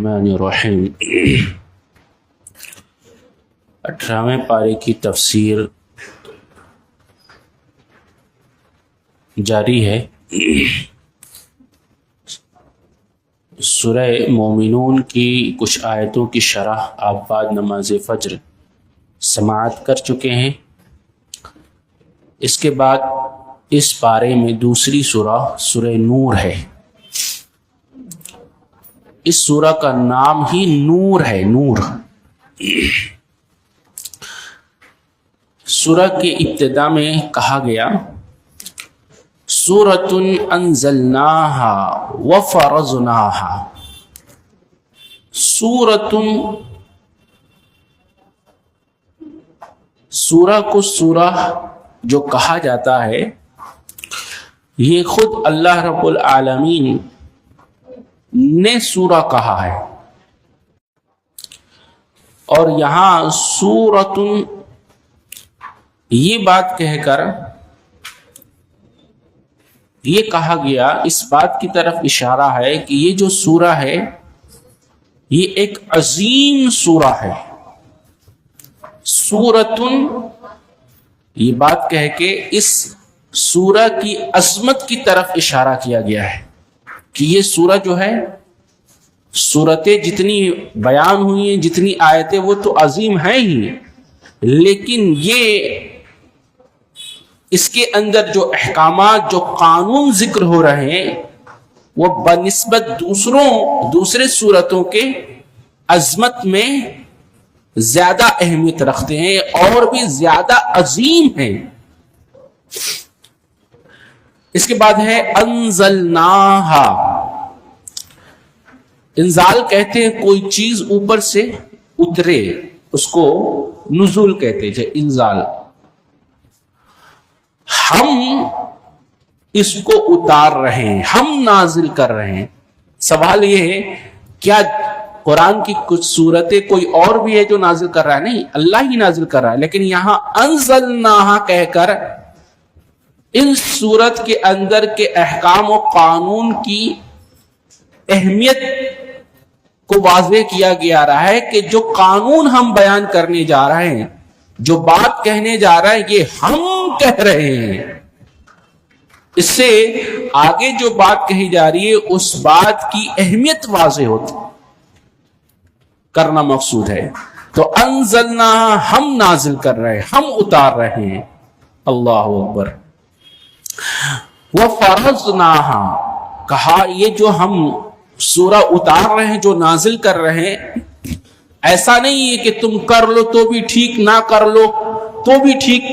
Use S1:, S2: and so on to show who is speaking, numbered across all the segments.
S1: الرحمن الرحیم 18ویں پارے کی تفسیر جاری ہے۔ سورہ مومنون کی کچھ آیتوں کی شرح آپ بعد نماز فجر سماعت کر چکے ہیں۔ اس کے بعد اس پارے میں دوسری سورہ نور ہے۔ اس سورہ کا نام ہی نور ہے، نور۔ سورہ کے ابتدا میں کہا گیا سورۃ انزلناہا وفرضناہا۔ سورہ کو سورہ جو کہا جاتا ہے یہ خود اللہ رب العالمین نے سورہ کہا ہے، اور یہاں سورۃ یہ بات کہہ کر یہ کہا گیا، اس بات کی طرف اشارہ ہے کہ یہ جو سورہ ہے یہ ایک عظیم سورہ ہے۔ سورۃ یہ بات کہہ کے اس سورہ کی عظمت کی طرف اشارہ کیا گیا ہے کہ یہ سورہ جو ہے، سورتیں جتنی بیان ہوئی ہیں، جتنی آیتیں، وہ تو عظیم ہیں ہی، لیکن یہ اس کے اندر جو احکامات، جو قانون ذکر ہو رہے ہیں وہ بنسبت دوسرے سورتوں کے عظمت میں زیادہ اہمیت رکھتے ہیں اور بھی زیادہ عظیم ہیں۔ اس کے بعد ہے انزلناہا۔ انزال کہتے ہیں کوئی چیز اوپر سے اترے، اس کو نزول کہتے ہیں، انزال۔ ہم اس کو اتار رہے ہیں، ہم نازل کر رہے ہیں۔ سوال یہ ہے کیا قرآن کی کچھ صورتیں کوئی اور بھی ہے جو نازل کر رہا ہے؟ نہیں، اللہ ہی نازل کر رہا ہے، لیکن یہاں انزلناہا کہہ کر ان صورت کے اندر کے احکام و قانون کی اہمیت کو واضح کیا گیا رہا ہے کہ جو قانون ہم بیان کرنے جا رہے ہیں، جو بات کہنے جا رہے ہیں، یہ ہم کہہ رہے ہیں۔ اس سے آگے جو بات کہی جا رہی ہے اس بات کی اہمیت واضح ہوتی کرنا مقصود ہے۔ تو انزلنا، ہم نازل کر رہے ہیں، ہم اتار رہے ہیں۔ اللہ اکبر۔ وفرضناہا، کہا یہ جو ہم سورہ اتار رہے ہیں، جو نازل کر رہے ہیں، ایسا نہیں ہے کہ تم کر لو تو بھی ٹھیک، نہ کر لو تو بھی ٹھیک۔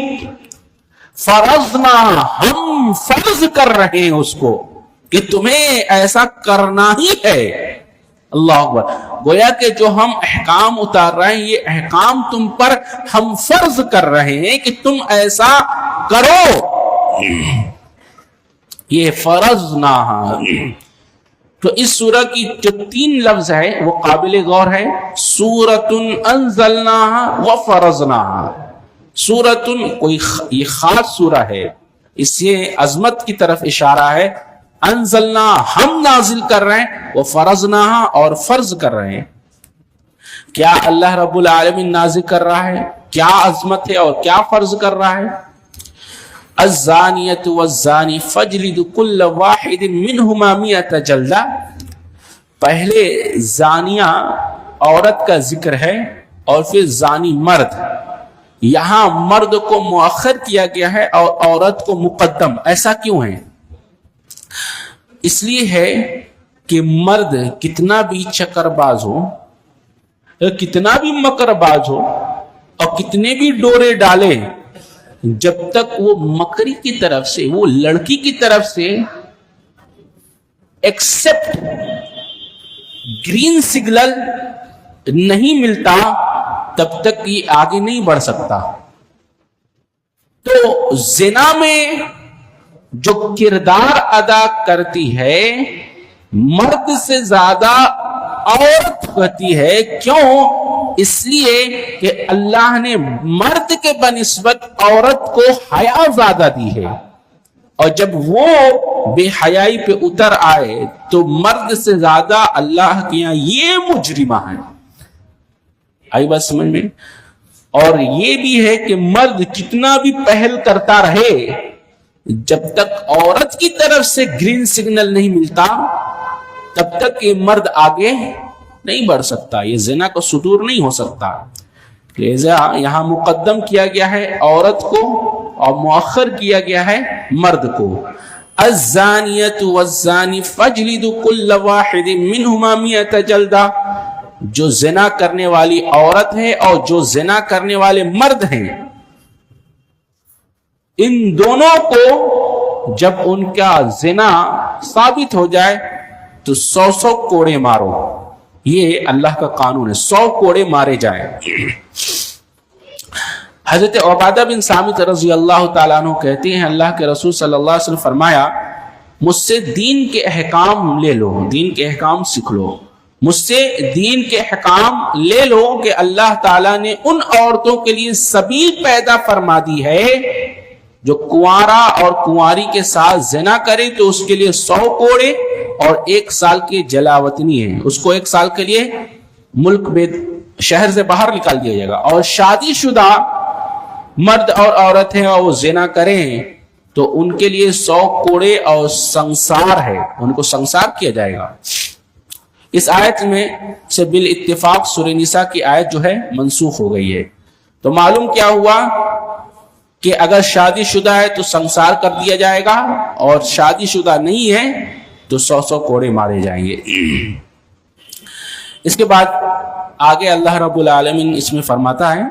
S1: فرضنا، ہم فرض کر رہے ہیں اس کو کہ تمہیں ایسا کرنا ہی ہے۔ اللہ اکبر۔ گویا کہ جو ہم احکام اتار رہے ہیں، یہ احکام تم پر ہم فرض کر رہے ہیں کہ تم ایسا کرو۔ یہ فرضناہا۔ تو اس سورہ کی جو 3 لفظ ہے وہ قابل غور ہے۔ سورۃ انزلناہا وفرضناہا۔ سورۃ کوئی یہ خاص سورہ ہے، اس سے عظمت کی طرف اشارہ ہے۔ انزلنا، ہم نازل کر رہے ہیں، وفرضناہا، اور فرض کر رہے ہیں۔ کیا اللہ رب العالمین نازل کر رہا ہے؟ کیا عظمت ہے اور کیا فرض کر رہا ہے؟ الزانیۃ والزانی فاجلدوا کل واحد منہما 100 جلدہ۔ پہلے زانیہ عورت کا ذکر ہے اور پھر زانی مرد۔ یہاں مرد کو مؤخر کیا گیا ہے اور عورت کو مقدم۔ ایسا کیوں ہے؟ اس لیے ہے کہ مرد کتنا بھی چکر باز ہو، کتنا بھی مکر باز ہو، اور کتنے بھی ڈورے ڈالے، جب تک وہ مکری کی طرف سے، وہ لڑکی کی طرف سے ایکسپٹ گرین سگنل نہیں ملتا، تب تک یہ آگے نہیں بڑھ سکتا۔ تو زنا میں جو کردار ادا کرتی ہے مرد سے زیادہ عورت ہوتی ہے۔ کیوں؟ اس لیے کہ اللہ نے مرد کے بنسبت عورت کو حیا زیادہ دی ہے، اور جب وہ بے حیائی پہ اتر آئے تو مرد سے زیادہ اللہ کے یہاں یہ مجرمہ ہے. آئی بات سمجھ میں؟ اور یہ بھی ہے کہ مرد کتنا بھی پہل کرتا رہے، جب تک عورت کی طرف سے گرین سگنل نہیں ملتا تب تک یہ مرد آگے نہیں بڑھ سکتا، یہ زنا کا صدور نہیں ہو سکتا. لہذا یہاں مقدم کیا گیا ہے عورت کو اور مؤخر کیا گیا ہے مرد کو. الزانیۃ والزانی فاجلدوا کل واحد منہما 100 جلدہ. جو زنا کرنے والی عورت ہے اور جو زنا کرنے والے مرد ہیں، ان دونوں کو جب ان کا زنا ثابت ہو جائے تو 100 کوڑے مارو. یہ اللہ کا قانون ہے، 100 کوڑے مارے جائیں. حضرت عبادہ بن صامت رضی اللہ تعالیٰ عنہ کہتے ہیں اللہ کے رسول صلی اللہ علیہ وسلم فرمایا مجھ سے دین کے احکام لے لو، دین کے احکام سیکھ لو، مجھ سے دین کے احکام لے لو کہ اللہ تعالیٰ نے ان عورتوں کے لیے سبیل پیدا فرما دی ہے جو کنوارا اور کنواری کے ساتھ زنا کرے تو اس کے لیے 100 کوڑے اور 1 سال کی جلاوطنی ہے، اس کو 1 سال کے لیے ملک شہر سے باہر نکال دیا جائے گا. اور شادی شدہ مرد اور عورت ہیں اور وہ زنا کریں تو ان کے لیے 100 کوڑے اور سنسار ہے، ان کو سنسار کیا جائے گا. اس آیت میں سے بالاتفاق سورہ نساء کی آیت جو ہے منسوخ ہو گئی ہے. تو معلوم کیا ہوا کہ اگر شادی شدہ ہے تو سنسار کر دیا جائے گا اور شادی شدہ نہیں ہے تو 100 کوڑے مارے جائیں گے. اس کے بعد آگے اللہ رب العالمین اس میں فرماتا ہے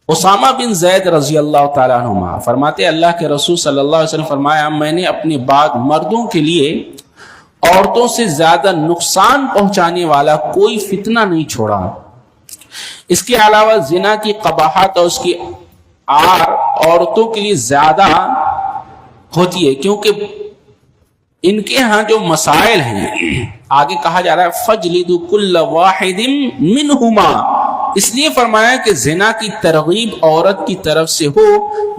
S1: اسامہ بن زید رضی اللہ تعالیٰ عنہ فرماتے اللہ کے رسول صلی اللہ علیہ وسلم فرمایا میں نے اپنے بعد مردوں کے لیے عورتوں سے زیادہ نقصان پہنچانے والا کوئی فتنہ نہیں چھوڑا. اس کے علاوہ زنا کی قباحت اور اس کی آر عورتوں کے لیے زیادہ ہوتی ہے کیونکہ ان کے ہاں جو مسائل ہیں آگے کہا جا رہا ہے فَجْلِدُوا كُلَّ وَاحِدٍ مِّنْهُمَا، اس لیے فرمایا کہ زنا کی ترغیب عورت کی طرف سے ہو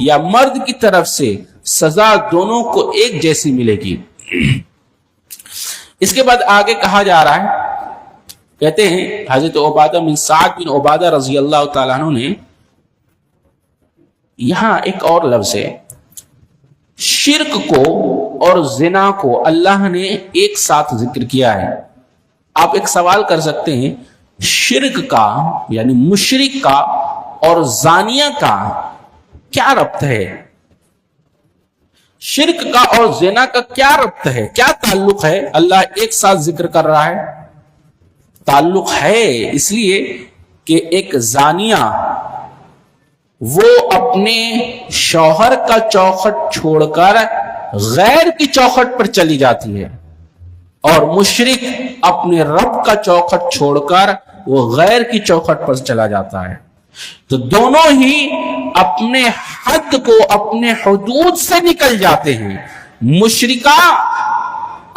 S1: یا مرد کی طرف سے سزا دونوں کو ایک جیسی ملے گی. اس کے بعد آگے کہا جا رہا ہے کہتے ہیں حضرت عبادہ بن سعد بن عبادہ رضی اللہ تعالیٰ عنہ نے یہاں ایک اور لفظ ہے شرک کو اور زنا کو اللہ نے ایک ساتھ ذکر کیا ہے. آپ ایک سوال کر سکتے ہیں شرک کا یعنی مشرک کا اور زانیہ کا کیا ربط ہے؟ شرک کا اور زنا کا کیا ربط ہے، کیا تعلق ہے؟ اللہ ایک ساتھ ذکر کر رہا ہے. تعلق ہے اس لیے کہ ایک زانیہ وہ اپنے شوہر کا چوکھٹ چھوڑ کر غیر کی چوکھٹ پر چلی جاتی ہے اور مشرک اپنے رب کا چوکھٹ چھوڑ کر وہ غیر کی چوکھٹ پر چلا جاتا ہے. تو دونوں ہی اپنے حد کو اپنے حدود سے نکل جاتے ہیں. مشرکہ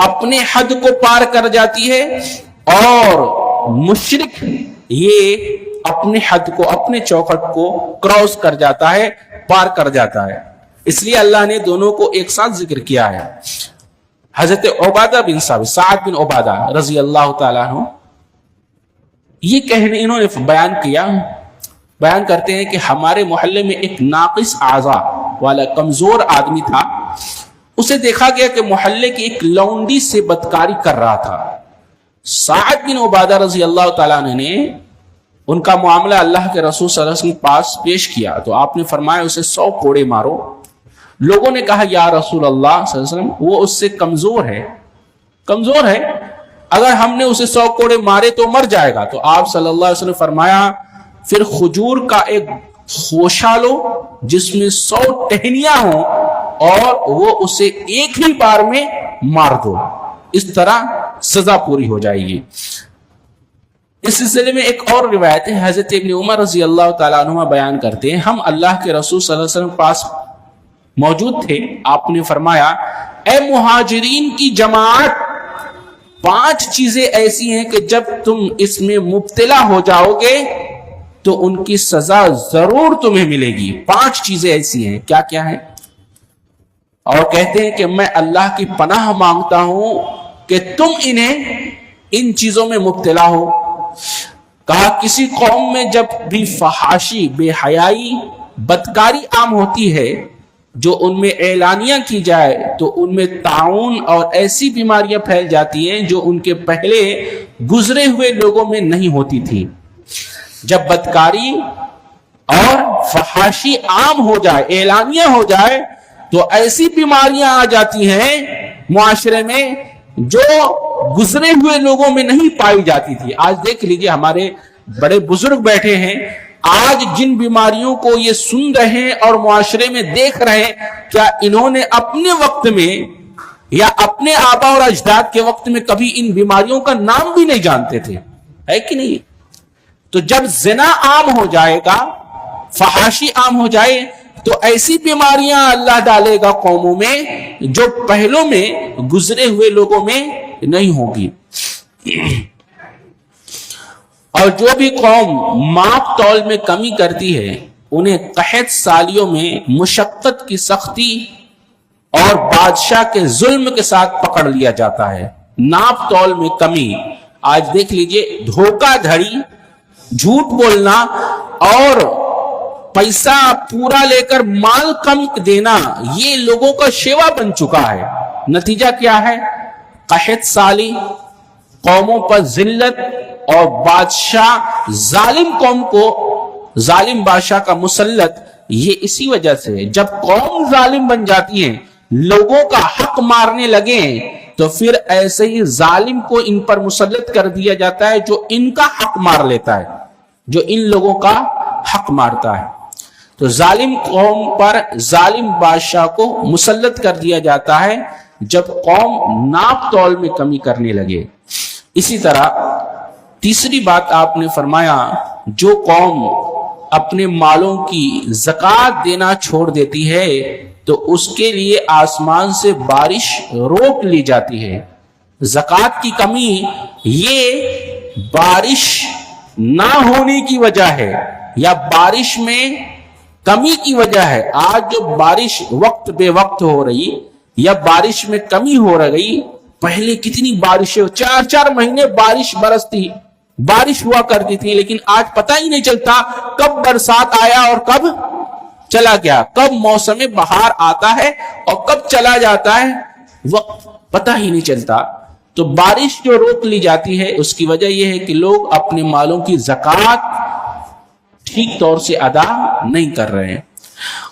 S1: اپنے حد کو پار کر جاتی ہے اور مشرک یہ اپنے حد کو اپنے چوکھٹ کو کراس کر جاتا ہے، پار کر جاتا ہے. اس لیے اللہ نے دونوں کو ایک ساتھ ذکر کیا ہے. حضرت عبادہ بن سعد بن عبادہ رضی اللہ تعالیٰ عنہ یہ کہنے انہوں نے بیان کرتے ہیں کہ ہمارے محلے میں ایک ناقص اعضاء والا کمزور آدمی تھا. اسے دیکھا گیا کہ محلے کی ایک لونڈی سے بدکاری کر رہا تھا. سعد بن عبادہ رضی اللہ تعالیٰ عنہ نے ان کا معاملہ اللہ کے رسول صلی اللہ علیہ وسلم کے پاس پیش کیا تو آپ نے فرمایا اسے 100 کوڑے مارو. لوگوں نے کہا یا رسول اللہ صلی اللہ علیہ وسلم وہ اس سے کمزور ہے، اگر ہم نے اسے 100 کوڑے مارے تو مر جائے گا. تو آپ صلی اللہ علیہ وسلم فرمایا پھر کھجور کا ایک خوشہ لو جس میں 100 ٹہنیاں ہوں اور وہ اسے ایک ہی بار میں مار دو، اس طرح سزا پوری ہو جائے گی. اس سلسلے میں ایک اور روایت ہے حضرت ابن عمر رضی اللہ تعالیٰ عنہ بیان کرتے ہیں ہم اللہ کے رسول صلی اللہ علیہ وسلم پاس موجود تھے. آپ نے فرمایا اے مہاجرین کی جماعت 5 چیزیں ایسی ہیں کہ جب تم اس میں مبتلا ہو جاؤ گے تو ان کی سزا ضرور تمہیں ملے گی. 5 چیزیں ایسی ہیں. کیا کیا ہیں؟ اور کہتے ہیں کہ میں اللہ کی پناہ مانگتا ہوں کہ تم انہیں ان چیزوں میں مبتلا ہو. کہا کسی قوم میں جب بھی فحاشی، بے حیائی، بدکاری عام ہوتی ہے جو ان میں اعلانیہ کی جائے تو ان میں طاعون اور ایسی بیماریاں پھیل جاتی ہیں جو ان کے پہلے گزرے ہوئے لوگوں میں نہیں ہوتی تھی. جب بدکاری اور فحاشی عام ہو جائے، اعلانیہ ہو جائے، تو ایسی بیماریاں آ جاتی ہیں معاشرے میں جو گزرے ہوئے لوگوں میں نہیں پائی جاتی تھی. آج دیکھ لیجئے ہمارے بڑے بزرگ بیٹھے ہیں، آج جن بیماریوں کو یہ سن رہے ہیں اور معاشرے میں دیکھ رہے ہیں، کیا انہوں نے اپنے وقت میں یا اپنے آبا اور اجداد کے وقت میں کبھی ان بیماریوں کا نام بھی نہیں جانتے تھے؟ ہے کہ نہیں؟ تو جب زنا عام ہو جائے گا، فحاشی عام ہو جائے، تو ایسی بیماریاں اللہ ڈالے گا قوموں میں جو پہلوں میں گزرے ہوئے لوگوں میں نہیں ہوگی. اور جو بھی قوم ماپ تول میں کمی کرتی ہے انہیں قحط سالیوں میں مشقت کی سختی اور بادشاہ کے ظلم کے ساتھ پکڑ لیا جاتا ہے. ناپ تول میں کمی، آج دیکھ لیجئے دھوکہ دھڑی، جھوٹ بولنا اور پیسہ پورا لے کر مال کم دینا، یہ لوگوں کا شیوا بن چکا ہے. نتیجہ کیا ہے؟ قحط سالی، قوموں پر ذلت، اور بادشاہ ظالم قوم کو، ظالم بادشاہ کا مسلط. یہ اسی وجہ سے جب قوم ظالم بن جاتی ہیں، لوگوں کا حق مارنے لگے، تو پھر ایسے ہی ظالم کو ان پر مسلط کر دیا جاتا ہے جو ان کا حق مار لیتا ہے، جو ان لوگوں کا حق مارتا ہے. تو ظالم قوم پر ظالم بادشاہ کو مسلط کر دیا جاتا ہے جب قوم ناپ تول میں کمی کرنے لگے. اسی طرح تیسری بات آپ نے فرمایا، جو قوم اپنے مالوں کی زکوٰۃ دینا چھوڑ دیتی ہے تو اس کے لیے آسمان سے بارش روک لی جاتی ہے. زکوٰۃ کی کمی یہ بارش نہ ہونے کی وجہ ہے یا بارش میں کمی کی وجہ ہے. آج جو بارش وقت بے وقت ہو رہی یا بارش میں کمی ہو رہی، پہلے کتنی بارشیں 4 مہینے بارش برستی، بارش ہوا کرتی تھی، لیکن آج پتہ ہی نہیں چلتا کب برسات آیا اور کب چلا گیا، کب موسم بہار آتا ہے اور کب چلا جاتا ہے، وقت پتہ ہی نہیں چلتا. تو بارش جو روک لی جاتی ہے اس کی وجہ یہ ہے کہ لوگ اپنے مالوں کی زکوٰۃ ٹھیک طور سے ادا نہیں کر رہے ہیں.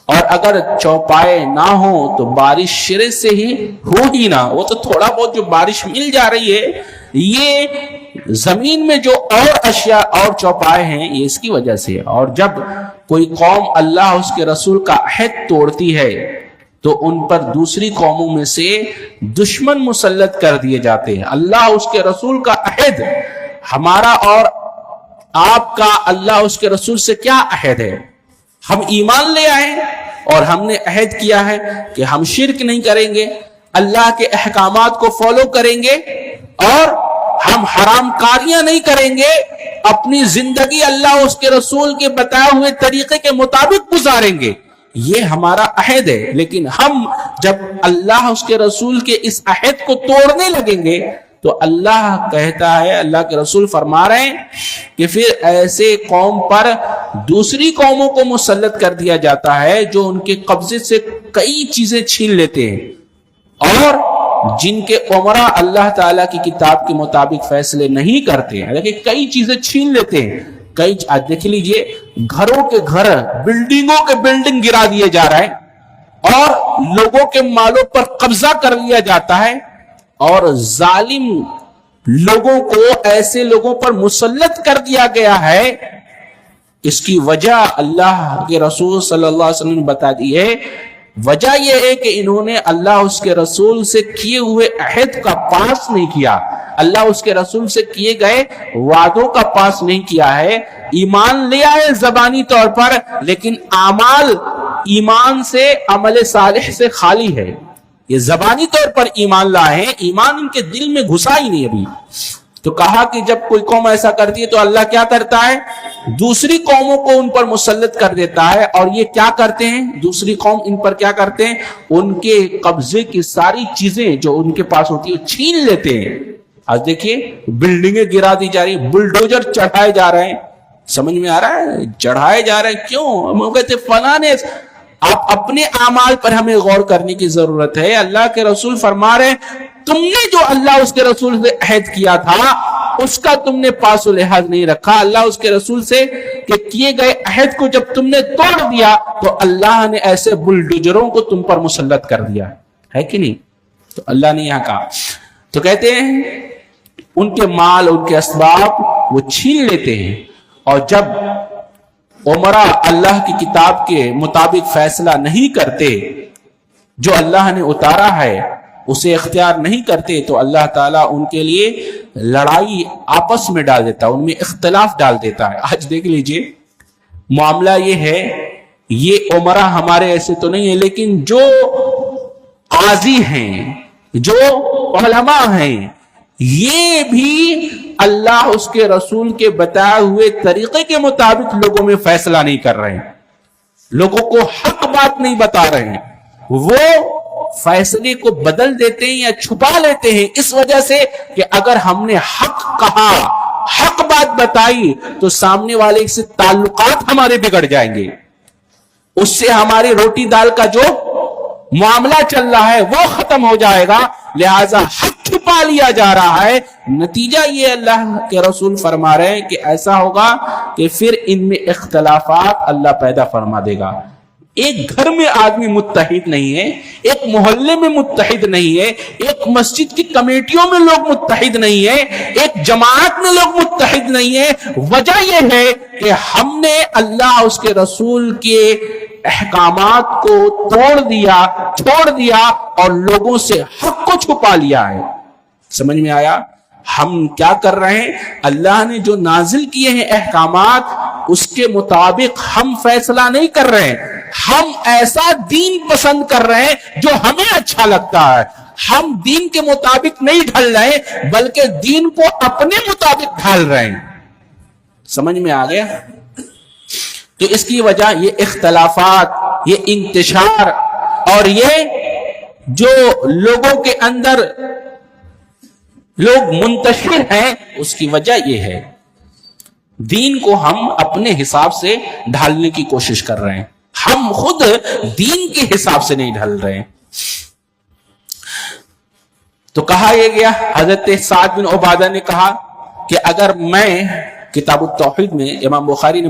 S1: اور اگر چوپائے نہ ہو تو بارش شرے سے ہی ہو ہی نہ، وہ تو تھوڑا بہت جو بارش مل جا رہی ہے، یہ زمین میں جو اور اشیاء اور چوپائے ہیں یہ اس کی وجہ سے. اور جب کوئی قوم اللہ اس کے رسول کا عہد توڑتی ہے تو ان پر دوسری قوموں میں سے دشمن مسلط کر دیے جاتے ہیں. اللہ اس کے رسول کا عہد، ہمارا اور آپ کا اللہ اس کے رسول سے کیا عہد ہے؟ ہم ایمان لے آئے اور ہم نے عہد کیا ہے کہ ہم شرک نہیں کریں گے، اللہ کے احکامات کو فالو کریں گے اور ہم حرام کاریاں نہیں کریں گے، اپنی زندگی اللہ اس کے رسول کے بتائے ہوئے طریقے کے مطابق گزاریں گے. یہ ہمارا عہد ہے. لیکن ہم جب اللہ اس کے رسول کے اس عہد کو توڑنے لگیں گے تو اللہ کہتا ہے، اللہ کے رسول فرما رہے ہیں کہ پھر ایسے قوم پر دوسری قوموں کو مسلط کر دیا جاتا ہے جو ان کے قبضے سے کئی چیزیں چھین لیتے ہیں اور جن کے عمرہ اللہ تعالیٰ کی کتاب کے مطابق فیصلے نہیں کرتے ہیں، لیکن کئی چیزیں چھین لیتے ہیں. دیکھ لیجئے گھروں کے گھر، بلڈنگوں کے بلڈنگ گرا دیے جا رہے ہیں اور لوگوں کے مالوں پر قبضہ کر لیا جاتا ہے اور ظالم لوگوں کو ایسے لوگوں پر مسلط کر دیا گیا ہے. اس کی وجہ اللہ کے رسول صلی اللہ علیہ وسلم نے بتا دی ہے. وجہ یہ ہے کہ انہوں نے اللہ اس کے رسول سے کیے ہوئے عہد کا پاس نہیں کیا، اللہ اس کے رسول سے کیے گئے وعدوں کا پاس نہیں کیا ہے. ایمان لے آئے زبانی طور پر، لیکن اعمال ایمان سے، عمل صالح سے خالی ہے. یہ زبانی طور پر ایمان لائے ہیں، ایمان ان کے دل میں گھسا ہی نہیں ابھی. تو کہا کہ جب کوئی قوم ایسا کرتی ہے تو اللہ کیا کرتا ہے؟ دوسری قوموں کو ان پر مسلط کر دیتا ہے، اور یہ کیا کرتے ہیں؟ دوسری قوم ان پر کیا کرتے ہیں؟ ان کے قبضے کی ساری چیزیں جو ان کے پاس ہوتی ہے چھین لیتے ہیں۔ آج دیکھیے بلڈنگیں گرا دی جا رہی، بلڈوزر چڑھائے جا رہے ہیں، سمجھ میں آ رہا ہے؟ چڑھائے جا رہے ہیں، کیوں؟ ہم کہتے فلاں نے۔ آپ اپنے اعمال پر ہمیں غور کرنے کی ضرورت ہے۔ اللہ کے رسول فرما رہے ہیں تم نے جو اللہ اس کے رسول سے عہد کیا تھا اس کا تم نے پاس و لحاظ نہیں رکھا۔ اللہ اس کے رسول سے کہ کیے گئے عہد کو جب تم نے توڑ دیا تو اللہ نے ایسے بلڈوزروں کو تم پر مسلط کر دیا ہے کہ نہیں؟ تو اللہ نے یہاں کہا، تو کہتے ہیں ان کے مال، ان کے اسباب وہ چھین لیتے ہیں، اور جب عمرہ اللہ کی کتاب کے مطابق فیصلہ نہیں کرتے، جو اللہ نے اتارا ہے اسے اختیار نہیں کرتے، تو اللہ تعالیٰ ان کے لیے لڑائی آپس میں ڈال دیتا ہے، ان میں اختلاف ڈال دیتا ہے۔ آج دیکھ لیجئے معاملہ یہ ہے، یہ عمرہ ہمارے ایسے تو نہیں ہے، لیکن جو قاضی ہیں، جو علماء ہیں، یہ بھی اللہ اس کے رسول کے بتائے ہوئے طریقے کے مطابق لوگوں میں فیصلہ نہیں کر رہے ہیں، لوگوں کو حق بات نہیں بتا رہے ہیں، وہ فیصلے کو بدل دیتے ہیں یا چھپا لیتے ہیں، اس وجہ سے کہ اگر ہم نے حق کہا، حق بات بتائی، تو سامنے والے سے تعلقات ہمارے بگڑ جائیں گے، اس سے ہماری روٹی دال کا جو معاملہ چل رہا ہے وہ ختم ہو جائے گا، لہذا حق چھپا لیا جا رہا ہے۔ نتیجہ یہ اللہ کے رسول فرما رہے ہیں کہ ایسا ہوگا کہ پھر ان میں اختلافات اللہ پیدا فرما دے گا۔ ایک گھر میں آدمی متحد نہیں ہے، ایک محلے میں متحد نہیں ہے، ایک مسجد کی کمیٹیوں میں لوگ متحد نہیں ہے، ایک جماعت میں لوگ متحد نہیں ہے۔ وجہ یہ ہے کہ ہم نے اللہ اس کے رسول کے احکامات کو توڑ دیا، چھوڑ دیا، اور لوگوں سے حق کو چھپا لیا ہے۔ سمجھ میں آیا؟ ہم کیا کر رہے ہیں؟ اللہ نے جو نازل کیے ہیں احکامات، اس کے مطابق ہم فیصلہ نہیں کر رہے ہیں، ہم ایسا دین پسند کر رہے ہیں جو ہمیں اچھا لگتا ہے۔ ہم دین کے مطابق نہیں ڈھل رہے بلکہ دین کو اپنے مطابق ڈھال رہے ہیں۔ سمجھ میں آ گیا؟ تو اس کی وجہ یہ اختلافات، یہ انتشار، اور یہ جو لوگوں کے اندر لوگ منتشر ہیں، اس کی وجہ یہ ہے دین کو ہم اپنے حساب سے ڈھالنے کی کوشش کر رہے ہیں، ہم خود دین کے حساب سے نہیں ڈھل رہے ہیں۔ تو کہا یہ گیا، حضرت سعد بن عبادہ نے کہا کہ اگر میں، کتاب التوحید میں امام بخاری نے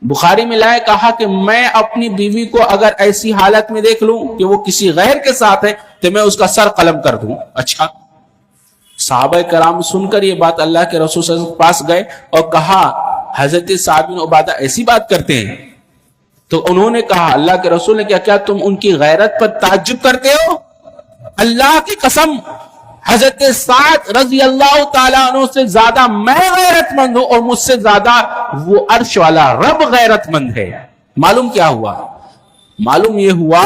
S1: بخاری میں لائے، کہا کہ میں اپنی بیوی کو اگر ایسی حالت میں دیکھ لوں کہ وہ کسی غیر کے ساتھ ہے تو میں اس کا سر قلم کر دوں۔ اچھا، صحابہ کرام سن کر یہ بات اللہ کے رسول صلی اللہ علیہ وسلم کے پاس گئے اور کہا حضرت سعد بن عبادہ ایسی بات کرتے ہیں؟ تو انہوں نے کہا اللہ کے رسول نے کیا تم ان کی غیرت پر تعجب کرتے ہو؟ اللہ کی قسم، حضرت سعد رضی اللہ تعالیٰ عنہ سے زیادہ میں غیرت مند ہوں، اور مجھ سے زیادہ وہ عرش والا رب غیرت مند ہے۔ معلوم کیا ہوا؟ معلوم یہ ہوا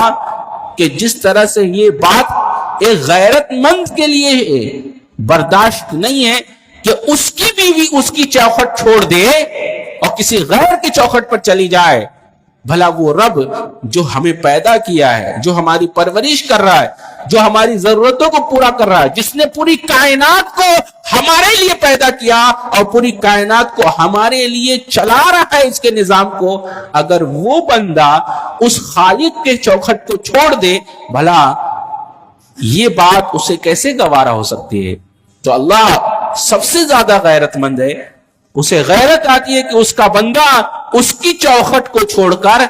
S1: کہ جس طرح سے یہ بات ایک غیرت مند کے لیے برداشت نہیں ہے کہ اس کی بیوی اس کی چوکھٹ چھوڑ دے اور کسی غیر کی چوکھٹ پر چلی جائے، بھلا وہ رب جو ہمیں پیدا کیا ہے، جو ہماری پرورش کر رہا ہے، جو ہماری ضرورتوں کو پورا کر رہا ہے، جس نے پوری کائنات کو ہمارے لیے پیدا کیا اور پوری کائنات کو ہمارے لیے چلا رہا ہے اس کے نظام کو، اگر وہ بندہ اس خالق کے چوکھٹ کو چھوڑ دے، بھلا یہ بات اسے کیسے گوارا ہو سکتی ہے؟ تو اللہ سب سے زیادہ غیرت مند ہے، اسے غیرت آتی ہے کہ اس کا بندہ اس کی چوکھٹ کو چھوڑ کر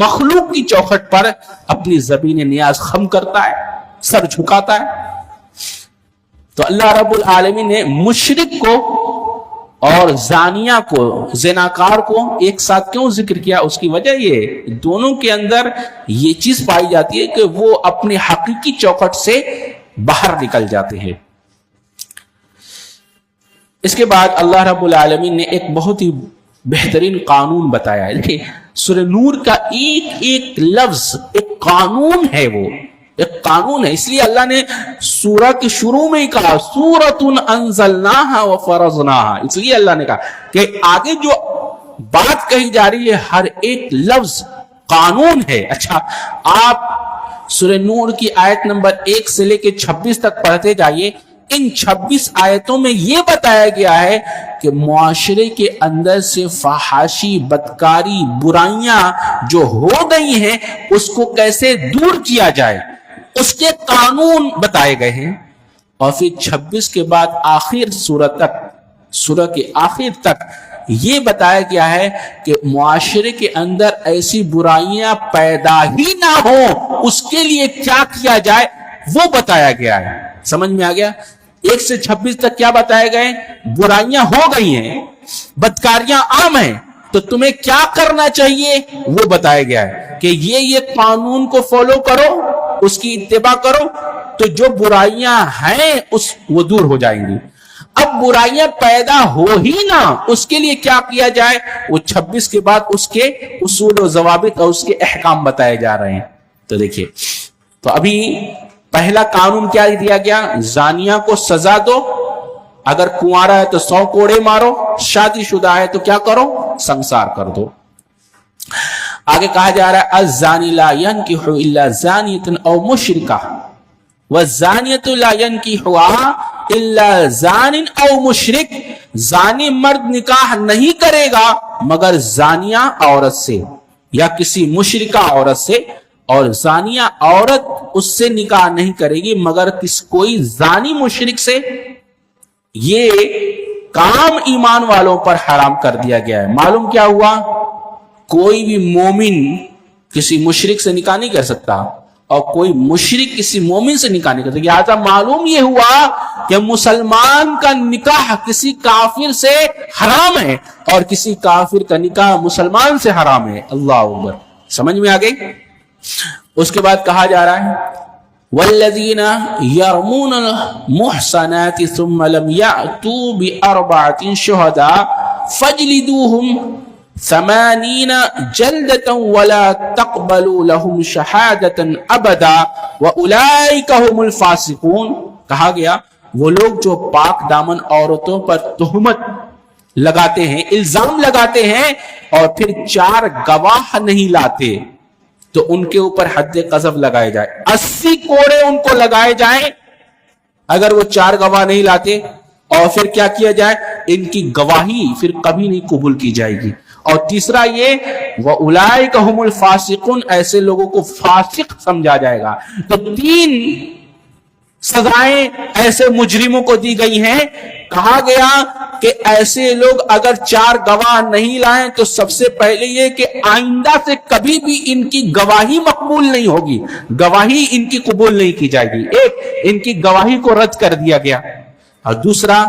S1: مخلوق کی چوکھٹ پر اپنی زبین نیاز خم کرتا ہے، سر جھکاتا ہے۔ تو اللہ رب العالمین نے مشرک کو اور زانیہ کو، زناکار کو ایک ساتھ کیوں ذکر کیا؟ اس کی وجہ یہ دونوں کے اندر یہ چیز پائی جاتی ہے کہ وہ اپنی حقیقی چوکھٹ سے باہر نکل جاتے ہیں۔ اس کے بعد اللہ رب العالمین نے ایک بہت ہی بہترین قانون بتایا ہے۔ دیکھیں سورہ نور کا ایک ایک لفظ ایک قانون ہے، وہ ایک قانون ہے. اس لیے اللہ نے سورہ کے شروع میں ہی کہا سورۃ انزلناہا وفرضناہا. اس لیے اللہ نے کہا کہ آگے جو بات کہی جا رہی ہے ہر ایک لفظ قانون ہے. اچھا آپ سورہ نور کی آیت نمبر 1 سے لے کے 26 تک پڑھتے جائیے. ان 26 آیتوں میں یہ بتایا گیا ہے کہ معاشرے کے اندر سے فحاشی، بدکاری، برائیاں جو ہو گئی ہیں اس کو کیسے دور کیا جائے، اس کے قانون بتائے گئے ہیں. اور پھر 26 کے بعد آخر سورہ کے آخر تک یہ بتایا گیا ہے کہ معاشرے کے اندر ایسی برائیاں پیدا ہی نہ ہو اس کے لیے کیا کیا جائے وہ بتایا گیا ہے. سمجھ میں آ گیا؟ 1 سے 26 تک کیا بتائے گئے؟ برائیاں ہو گئی ہیں، بدکاریاں عام ہیں، تو تمہیں کیا کرنا چاہیے وہ بتایا گیا ہے کہ یہ قانون کو فالو کرو، اس کی اتباع کرو تو جو برائیاں ہیں وہ دور ہو جائیں گی. اب برائیاں پیدا ہو ہی نہ اس کے لیے کیا کیا جائے وہ 26 کے بعد اس کے اصول و ضوابط اور اس کے احکام بتائے جا رہے ہیں. تو دیکھیے، تو ابھی پہلا قانون کیا دیا گیا؟ زانیہ کو سزا دو، اگر کنوارا ہے تو 100 کوڑے مارو، شادی شدہ ہے تو کیا کرو؟ سنسار کر دو. آگے کہا جا رہا ہے الزانی لا ينکح الا زانیۃ او مشرکہ والزانیۃ لا ينکحها الا زان او مشرک. زانی مرد نکاح نہیں کرے گا مگر زانیہ عورت سے یا کسی مشرکہ عورت سے، اور زانیہ عورت اس سے نکاح نہیں کرے گی مگر کوئی زانی مشرک سے. یہ کام ایمان والوں پر حرام کر دیا گیا ہے. معلوم کیا ہوا؟ کوئی بھی مومن کسی مشرک سے نکاح نہیں کر سکتا اور کوئی مشرک کسی مومن سے نکاح نہیں کر سکتا. لہذا معلوم یہ ہوا کہ مسلمان کا نکاح کسی کافر سے حرام ہے اور کسی کافر کا نکاح مسلمان سے حرام ہے. اللہ اکبر. سمجھ میں آ گئی؟ اس کے بعد کہا جا رہا ہے والذین یرمون المحصنات ثم لم یأتوا بأربعة شہداء فاجلدوهم 80 جلدة ولا تقبلوا لهم شہادة ابدا واولئک هم الفاسقون. کہا گیا وہ لوگ جو پاک دامن عورتوں پر تہمت لگاتے ہیں، الزام لگاتے ہیں اور پھر 4 گواہ نہیں لاتے تو ان کے اوپر حد قذف لگائے جائے. 80 کوڑے ان کو لگائے جائیں اگر وہ 4 گواہ نہیں لاتے، اور پھر کیا کیا جائے؟ ان کی گواہی پھر کبھی نہیں قبول کی جائے گی. اور تیسرا یہ وَأُولَئِكَ هُمُ الْفَاسِقُونَ، ایسے لوگوں کو فاسق سمجھا جائے گا. تو 3 سزائیں ایسے مجرموں کو دی گئی ہیں. کہا گیا کہ ایسے لوگ اگر 4 گواہ نہیں لائیں تو سب سے پہلے یہ کہ آئندہ سے کبھی بھی ان کی گواہی مقبول نہیں ہوگی، گواہی ان کی قبول نہیں کی جائے گی. ایک، ان کی گواہی کو رد کر دیا گیا، اور دوسرا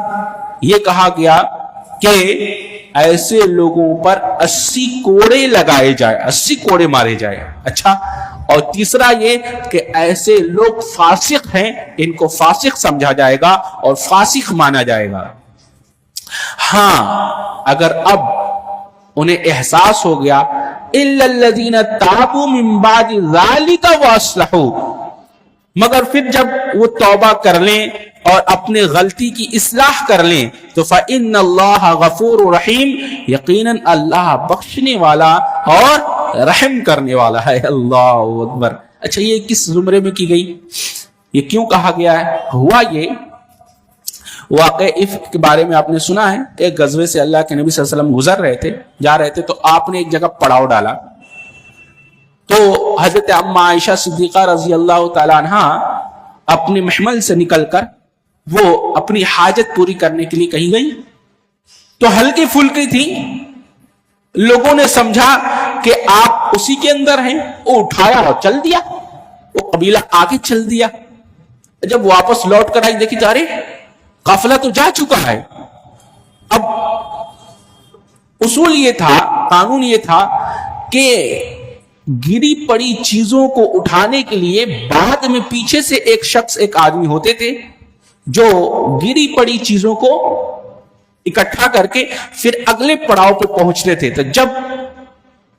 S1: یہ کہا گیا کہ ایسے لوگوں پر 80 کوڑے لگائے جائے، 80 کوڑے مارے جائے. اچھا، اور تیسرا یہ کہ ایسے لوگ فاسق ہیں، ان کو فاسق سمجھا جائے گا اور فاسق مانا جائے گا. ہاں اگر اب انہیں احساس ہو گیا الا الذین تابوا من بعد ذلک واصلحوا، مگر پھر جب وہ توبہ کر لیں اور اپنے غلطی کی اصلاح کر لیں تو فإن اللہ غفور رحیم، یقیناً اللہ بخشنے والا اور رحم کرنے والا ہے. اللہ اکبر. اچھا، یہ کس زمرے میں کی گئی؟ یہ کیوں کہا گیا ہے؟ ہوا یہ واقع افک کے بارے میں آپ نے سنا ہے. ایک غزوے سے اللہ کے نبی صلی اللہ علیہ وسلم گزر رہے تھے، جا رہے تھے، تو آپ نے ایک جگہ پڑاؤ ڈالا. تو حضرت ام عائشہ صدیقہ رضی اللہ تعالی عنہ اپنے محمل سے نکل کر وہ اپنی حاجت پوری کرنے کے لیے کہیں گئی. تو ہلکی پھلکی تھی، لوگوں نے سمجھا کہ آپ اسی کے اندر ہیں، وہ اٹھایا اور چل دیا، وہ قبیلہ آگے چل دیا. جب واپس لوٹ کر آئی دیکھی تو ارے قافلہ تو جا چکا ہے. اب اصول یہ تھا، قانون یہ تھا کہ گری پڑی چیزوں کو اٹھانے کے لیے بعد میں پیچھے سے ایک شخص، ایک آدمی ہوتے تھے جو گری پڑی چیزوں کو اکٹھا کر کے پھر اگلے پڑاؤ پہ پہنچتے تھے. تو جب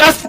S1: 10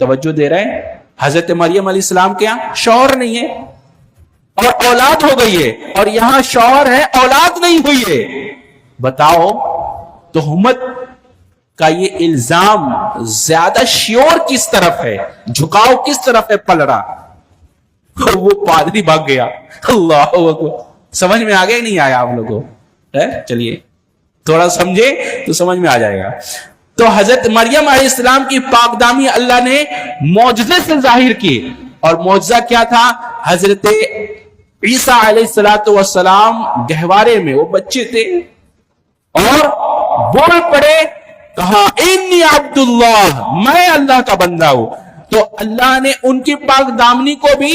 S1: توجہ دے رہے ہیں؟ حضرت مریم علیہ السلام کے یہاں شوہر نہیں ہے اور اولاد ہو گئی ہے، اور یہاں شوہر ہے اولاد نہیں ہوئی ہے. بتاؤ تہمت کا یہ الزام زیادہ شیور کس طرف ہے، جھکاؤ کس طرف ہے پل رہا؟ اور وہ پادری بھاگ گیا. اللہ اکبر. سمجھ میں آ گیا نہیں آیا آپ لوگوں؟ چلیے تھوڑا سمجھے تو سمجھ میں آ جائے گا. تو حضرت مریم علیہ السلام کی پاک دامی اللہ نے معجزے سے ظاہر کی، اور معجزہ کیا تھا؟ حضرت عیسیٰ علیہ السلام گہوارے میں وہ بچے تھے اور بول پڑے، کہا انی عبداللہ، میں اللہ کا بندہ ہوں. تو اللہ نے ان کی پاک دامنی کو بھی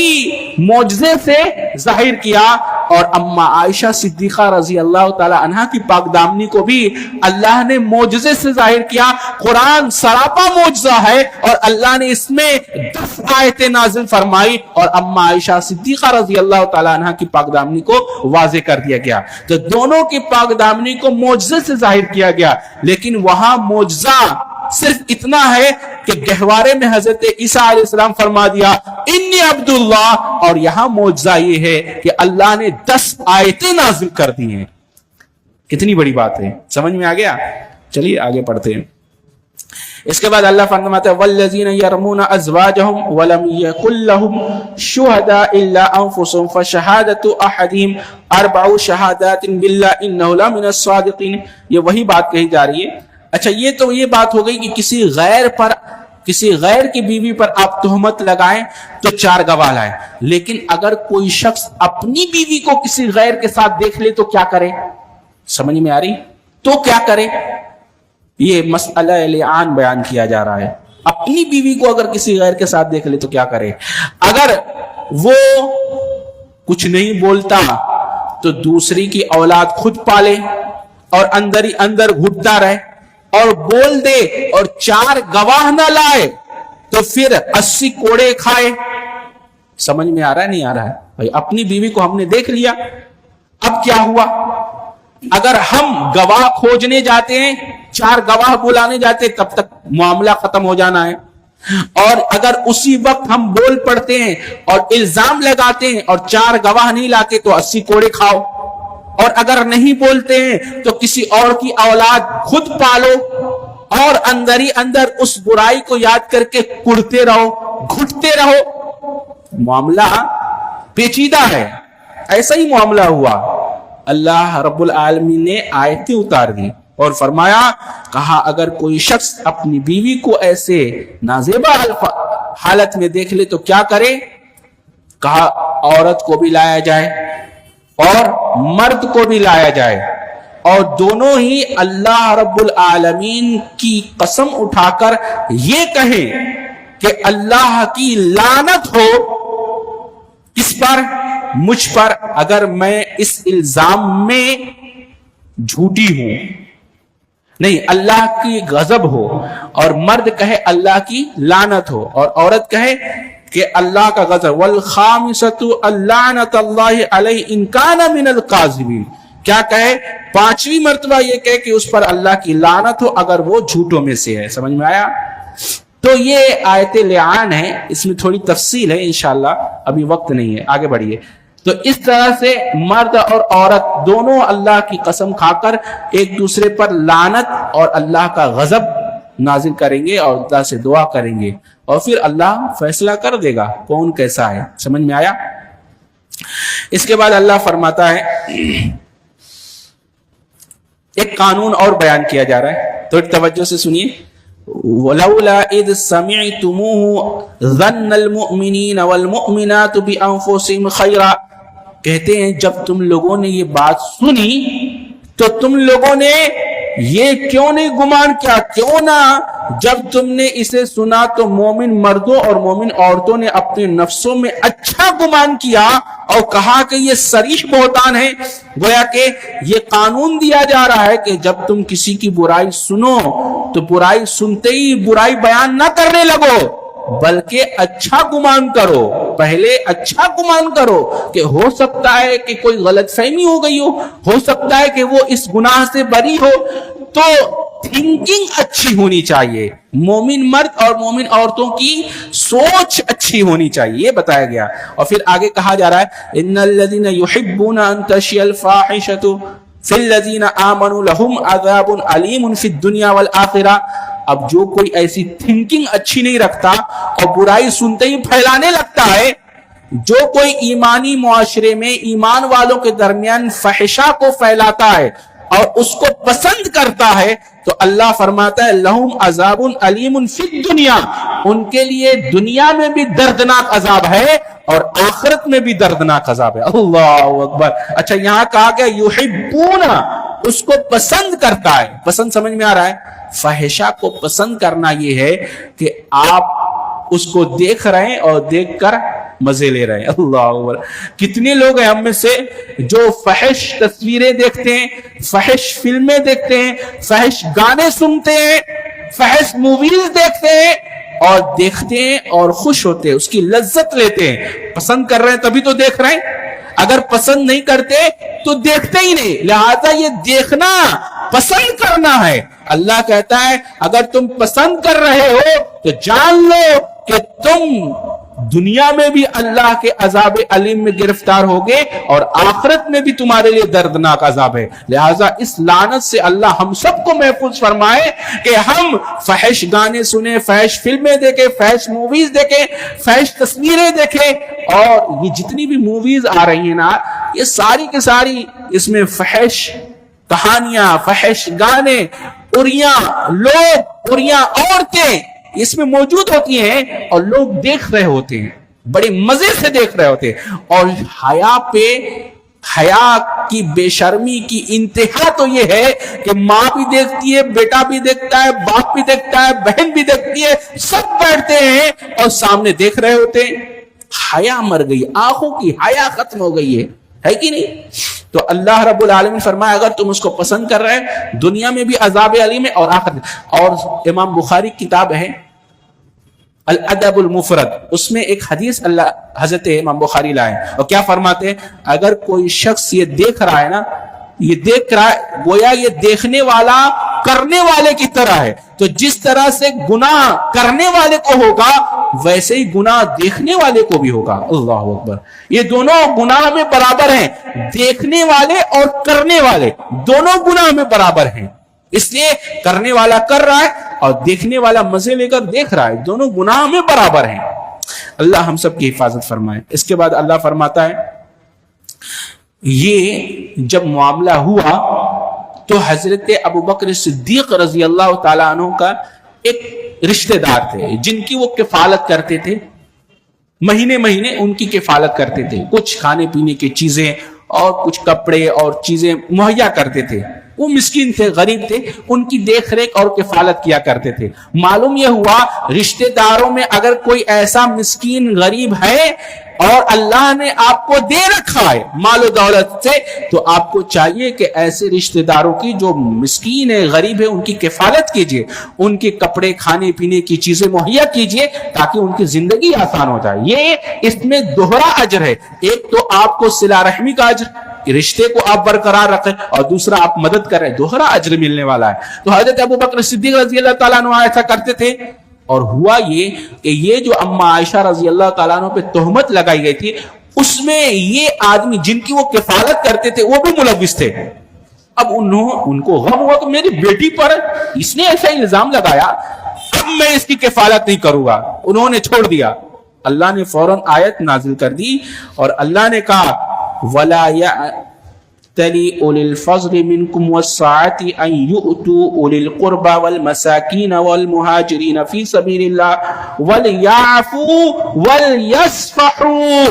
S1: معجزے سے ظاہر کیا، اور اما عائشہ صدیقہ رضی اللہ تعالی عنہا کی پاک دامنی کو بھی اللہ نے معجزے سے ظاہر کیا. قرآن سراپا معجزہ ہے، اور اللہ نے اس میں 10 آیتیں نازل فرمائی، اور اما عائشہ صدیقہ رضی اللہ تعالی عنہا کی پاک دامنی کو واضح کر دیا گیا. تو دونوں کی پاک دامنی کو معجزے سے ظاہر کیا گیا، لیکن وہاں معجزہ صرف اتنا ہے کہ گہوارے میں حضرت عیسیٰ علیہ السلام فرما دیا انی عبداللہ، اور یہاں معجزہ یہ ہے کہ اللہ نے 10 آیتیں نازل کر دی ہیں. کتنی بڑی بات ہے، سمجھ میں آ گیا؟ چلیے آگے پڑھتے ہیں. اس کے بعد اللہ فرماتا ہے والذین یرمون ازواجہم ولم یکن لہم شہداء الا انفسہم فشہادۃ احدہم 4 شہادات باللہ انہ لمن الصادقین. یہ وہی بات کہی جا رہی ہے. اچھا یہ تو یہ بات ہو گئی کہ کسی غیر کی بیوی پر آپ تہمت لگائیں تو 4 گواہ لائیں، لیکن اگر کوئی شخص اپنی بیوی کو کسی غیر کے ساتھ دیکھ لے تو کیا کرے؟ سمجھ میں آ رہی؟ تو کیا کرے؟ یہ مسئلہ لعان بیان کیا جا رہا ہے. اپنی بیوی کو اگر کسی غیر کے ساتھ دیکھ لے تو کیا کرے؟ اگر وہ کچھ نہیں بولتا تو دوسری کی اولاد خود پالے اور اندر ہی اندر گھٹتا رہے، اور بول دے اور 4 گواہ نہ لائے تو پھر 80 کوڑے کھائے. سمجھ میں آ رہا ہے نہیں آ رہا ہے؟ بھائی اپنی بیوی کو ہم نے دیکھ لیا، اب کیا ہوا؟ اگر ہم گواہ کھوجنے جاتے ہیں، 4 گواہ بلانے جاتے، تب تک معاملہ ختم ہو جانا ہے. اور اگر اسی وقت ہم بول پڑتے ہیں اور الزام لگاتے ہیں اور 4 گواہ نہیں لاتے تو 80 کوڑے کھاؤ. اور اگر نہیں بولتے ہیں تو کسی اور کی اولاد خود پالو، اور اندر ہی اندر اس برائی کو یاد کر کے کڑتے رہو، گھٹتے رہو. معاملہ پیچیدہ ہے. ایسا ہی معاملہ ہوا. اللہ رب العالمین نے آیتیں اتار دی اور فرمایا، کہا اگر کوئی شخص اپنی بیوی کو ایسے نازیبا حالت میں دیکھ لے تو کیا کرے؟ کہا عورت کو بھی لایا جائے اور مرد کو بھی لایا جائے، اور دونوں ہی اللہ رب العالمین کی قسم اٹھا کر یہ کہیں کہ اللہ کی لعنت ہو اس پر، مجھ پر، اگر میں اس الزام میں جھوٹی ہوں. نہیں، اللہ کی غضب ہو، اور مرد کہے اللہ کی لعنت ہو، اور عورت کہے کہ اللہ کا غضب. والخامسۃ اللعنۃ اللہ علیہ ان کان من الکاذبین. کیا کہے؟ 5ویں مرتبہ یہ کہے کہ اس پر اللہ کی لعنت ہو اگر وہ جھوٹوں میں سے ہے. سمجھ میں آیا؟ تو یہ آیت لعان ہے، اس میں تھوڑی تفصیل ہے انشاءاللہ، ابھی وقت نہیں ہے، آگے بڑھیے. تو اس طرح سے مرد اور عورت دونوں اللہ کی قسم کھا کر ایک دوسرے پر لعنت اور اللہ کا غضب نازل کریں گے اور اللہ سے دعا کریں گے، اور پھر اللہ فیصلہ کر دے گا کون کیسا ہے. سمجھ میں آیا؟ اس کے بعد اللہ فرماتا ہے، ایک قانون اور بیان کیا جا رہا ہے، تو توجہ سے سنیے. وَلَوْلَا إِذْ سَمِعْتُمُوهُ ظَنَّ الْمُؤْمِنِينَ وَالْمُؤْمِنَاتُ بِأَنفُسِهِمْ خَيْرًا. کہتے ہیں جب تم لوگوں نے یہ بات سنی تو تم لوگوں نے یہ کیوں نہیں گمان کیا، کیوں نہ جب تم نے اسے سنا تو مومن مردوں اور مومن عورتوں نے اپنے نفسوں میں اچھا گمان کیا اور کہا کہ یہ صریح بہتان ہے. گویا کہ یہ قانون دیا جا رہا ہے کہ جب تم کسی کی برائی سنو تو برائی سنتے ہی برائی بیان نہ کرنے لگو، بلکہ اچھا گمان کرو. پہلے اچھا گمان کرو کہ ہو سکتا ہے کہ کوئی غلط فہمی ہو گئی ہو سکتا ہے کہ وہ اس گناہ سے بری ہو. تو تھنکنگ اچھی ہونی چاہیے، مومن مرد اور مومن عورتوں کی سوچ اچھی ہونی چاہیے، یہ بتایا گیا۔ اور پھر آگے کہا جا رہا ہے ان الذين يحبون ان تشيع الفاحشة في الذين آمنوا لهم عذاب علیم في الدنيا والآخرة۔ اب جو کوئی ایسی تھنکنگ اچھی نہیں رکھتا اور برائی سنتے ہی پھیلانے لگتا ہے، جو کوئی ایمانی معاشرے میں ایمان والوں کے درمیان فحشہ کو پھیلاتا ہے اور اس کو پسند کرتا ہے، تو اللہ فرماتا ہے لہم عذاب علیم فی الدنیا، ان کے لیے دنیا میں بھی دردناک عذاب ہے اور آخرت میں بھی دردناک عذاب ہے۔ اللہ اکبر۔ اچھا یہاں کہا گیا یحبون، اس کو پسند کرتا ہے۔ پسند سمجھ میں آ رہا ہے؟ فحشہ کو پسند کرنا یہ ہے کہ آپ اس کو دیکھ رہے ہیں اور دیکھ کر مزے لے رہے ہیں۔ اللہ اکبر۔ کتنے لوگ ہیں ہم میں سے جو فحش تصویریں دیکھتے ہیں، فحش فلمیں دیکھتے ہیں، فحش گانے سنتے ہیں، فحش موویز دیکھتے ہیں اور دیکھتے ہیں اور خوش ہوتے ہیں، اس کی لذت لیتے ہیں۔ پسند کر رہے ہیں تبھی تو دیکھ رہے ہیں، اگر پسند نہیں کرتے تو دیکھتے ہی نہیں۔ لہذا یہ دیکھنا پسند کرنا ہے۔ اللہ کہتا ہے اگر تم پسند کر رہے ہو تو جان لو کہ تم دنیا میں بھی اللہ کے عذاب علیم میں گرفتار ہوگے اور آخرت میں بھی تمہارے لیے دردناک عذاب ہے۔ لہٰذا اس لعنت سے اللہ ہم سب کو محفوظ فرمائے کہ ہم فحش گانے سنیں، فحش فلمیں دیکھیں، فحش موویز دیکھیں، فحش تصویریں دیکھیں۔ اور یہ جتنی بھی موویز آ رہی ہیں نا، یہ ساری کی ساری اس میں فحش کہانیاں، فحش گانے، پریاں لوگ، پریاں عورتیں اس میں موجود ہوتی ہیں اور لوگ دیکھ رہے ہوتے ہیں، بڑے مزے سے دیکھ رہے ہوتے ہیں۔ اور حیا کی بے شرمی کی انتہا تو یہ ہے کہ ماں بھی دیکھتی ہے، بیٹا بھی دیکھتا ہے، باپ بھی دیکھتا ہے، بہن بھی دیکھتی ہے، سب بیٹھتے ہیں اور سامنے دیکھ رہے ہوتے ہیں۔ حیا مر گئی، آنکھوں کی حیا ختم ہو گئی ہے کہ نہیں؟ تو اللہ رب العالمین فرمایا اگر تم اس کو پسند کر رہے ہیں دنیا میں بھی عذاب علیم ہے اور آخرت میں۔ اور امام بخاری کی کتاب ہے الادب المفرد، اس میں ایک حدیث اللہ حضرت امام بخاری لائے اور کیا فرماتے ہیں، اگر کوئی شخص یہ دیکھ رہا ہے نا، یہ دیکھ رہا ہے گویا یہ دیکھنے والا کرنے والے کی طرح ہے، تو جس طرح سے گناہ کرنے والے کو ہوگا ویسے ہی گناہ دیکھنے والے کو بھی ہوگا۔ اللہ اکبر۔ یہ دونوں گناہ میں برابر ہیں، دیکھنے والے اور کرنے والے دونوں گناہ میں برابر ہیں۔ اس لیے کرنے والا کر رہا ہے اور دیکھنے والا مزے لے کر دیکھ رہا ہے، دونوں گناہ میں برابر ہیں۔ اللہ ہم سب کی حفاظت فرمائے۔ اس کے بعد اللہ فرماتا ہے یہ جب معاملہ ہوا تو حضرت ابوبکر صدیق رضی اللہ تعالیٰ عنہ کا ایک رشتہ دار تھے جن کی وہ کفالت کرتے تھے، مہینے مہینے ان کی کفالت کرتے تھے، کچھ کھانے پینے کی چیزیں اور کچھ کپڑے اور چیزیں مہیا کرتے تھے۔ وہ مسکین تھے، غریب تھے، ان کی دیکھ ریکھ اور کفالت کیا کرتے تھے۔ معلوم یہ ہوا رشتہ داروں میں اگر کوئی ایسا مسکین غریب ہے اور اللہ نے آپ کو دے رکھا ہے مال و دولت سے، تو آپ کو چاہیے کہ ایسے رشتہ داروں کی جو مسکین ہے، غریب ہے، ان کی کفالت کیجئے، ان کے کپڑے کھانے پینے کی چیزیں مہیا کیجئے تاکہ ان کی زندگی آسان ہو جائے۔ یہ اس میں دوہرا اجر ہے، ایک تو آپ کو صلہ رحمی کا اجر، رشتے کو آپ برقرار رکھیں، اور دوسرا آپ مدد کریں، دوہرا اجر ملنے والا ہے۔ تو حضرت ابوبکر صدیق رضی اللہ تعالیٰ عنہ ایسا کرتے تھے، اور ہوا یہ کہ یہ جو اما عائشہ رضی اللہ تعالیٰ عنہ پہ تہمت لگائی گئی تھی، اس میں یہ آدمی جن کی وہ کفالت کرتے تھے وہ بھی ملوث تھے۔ اب ان کو غم ہوا کہ میری بیٹی پر اس نے ایسا الزام لگایا، اب میں اس کی کفالت نہیں کروں گا۔ انہوں نے چھوڑ دیا۔ اللہ نے فوراً آیت نازل کر دی اور اللہ نے کہا وَلَا يَأْتَلِ أُولِي الْفَضْلِ مِنْكُمْ وَالسَّعَةِ أَنْ يُؤْتُوا أُولِي الْقُرْبَى وَالْمَسَاكِينَ وَالْمُهَاجِرِينَ فِي سَبِيلِ اللَّهِ وَلْيَعْفُوا وَلْيَصْفَحُوا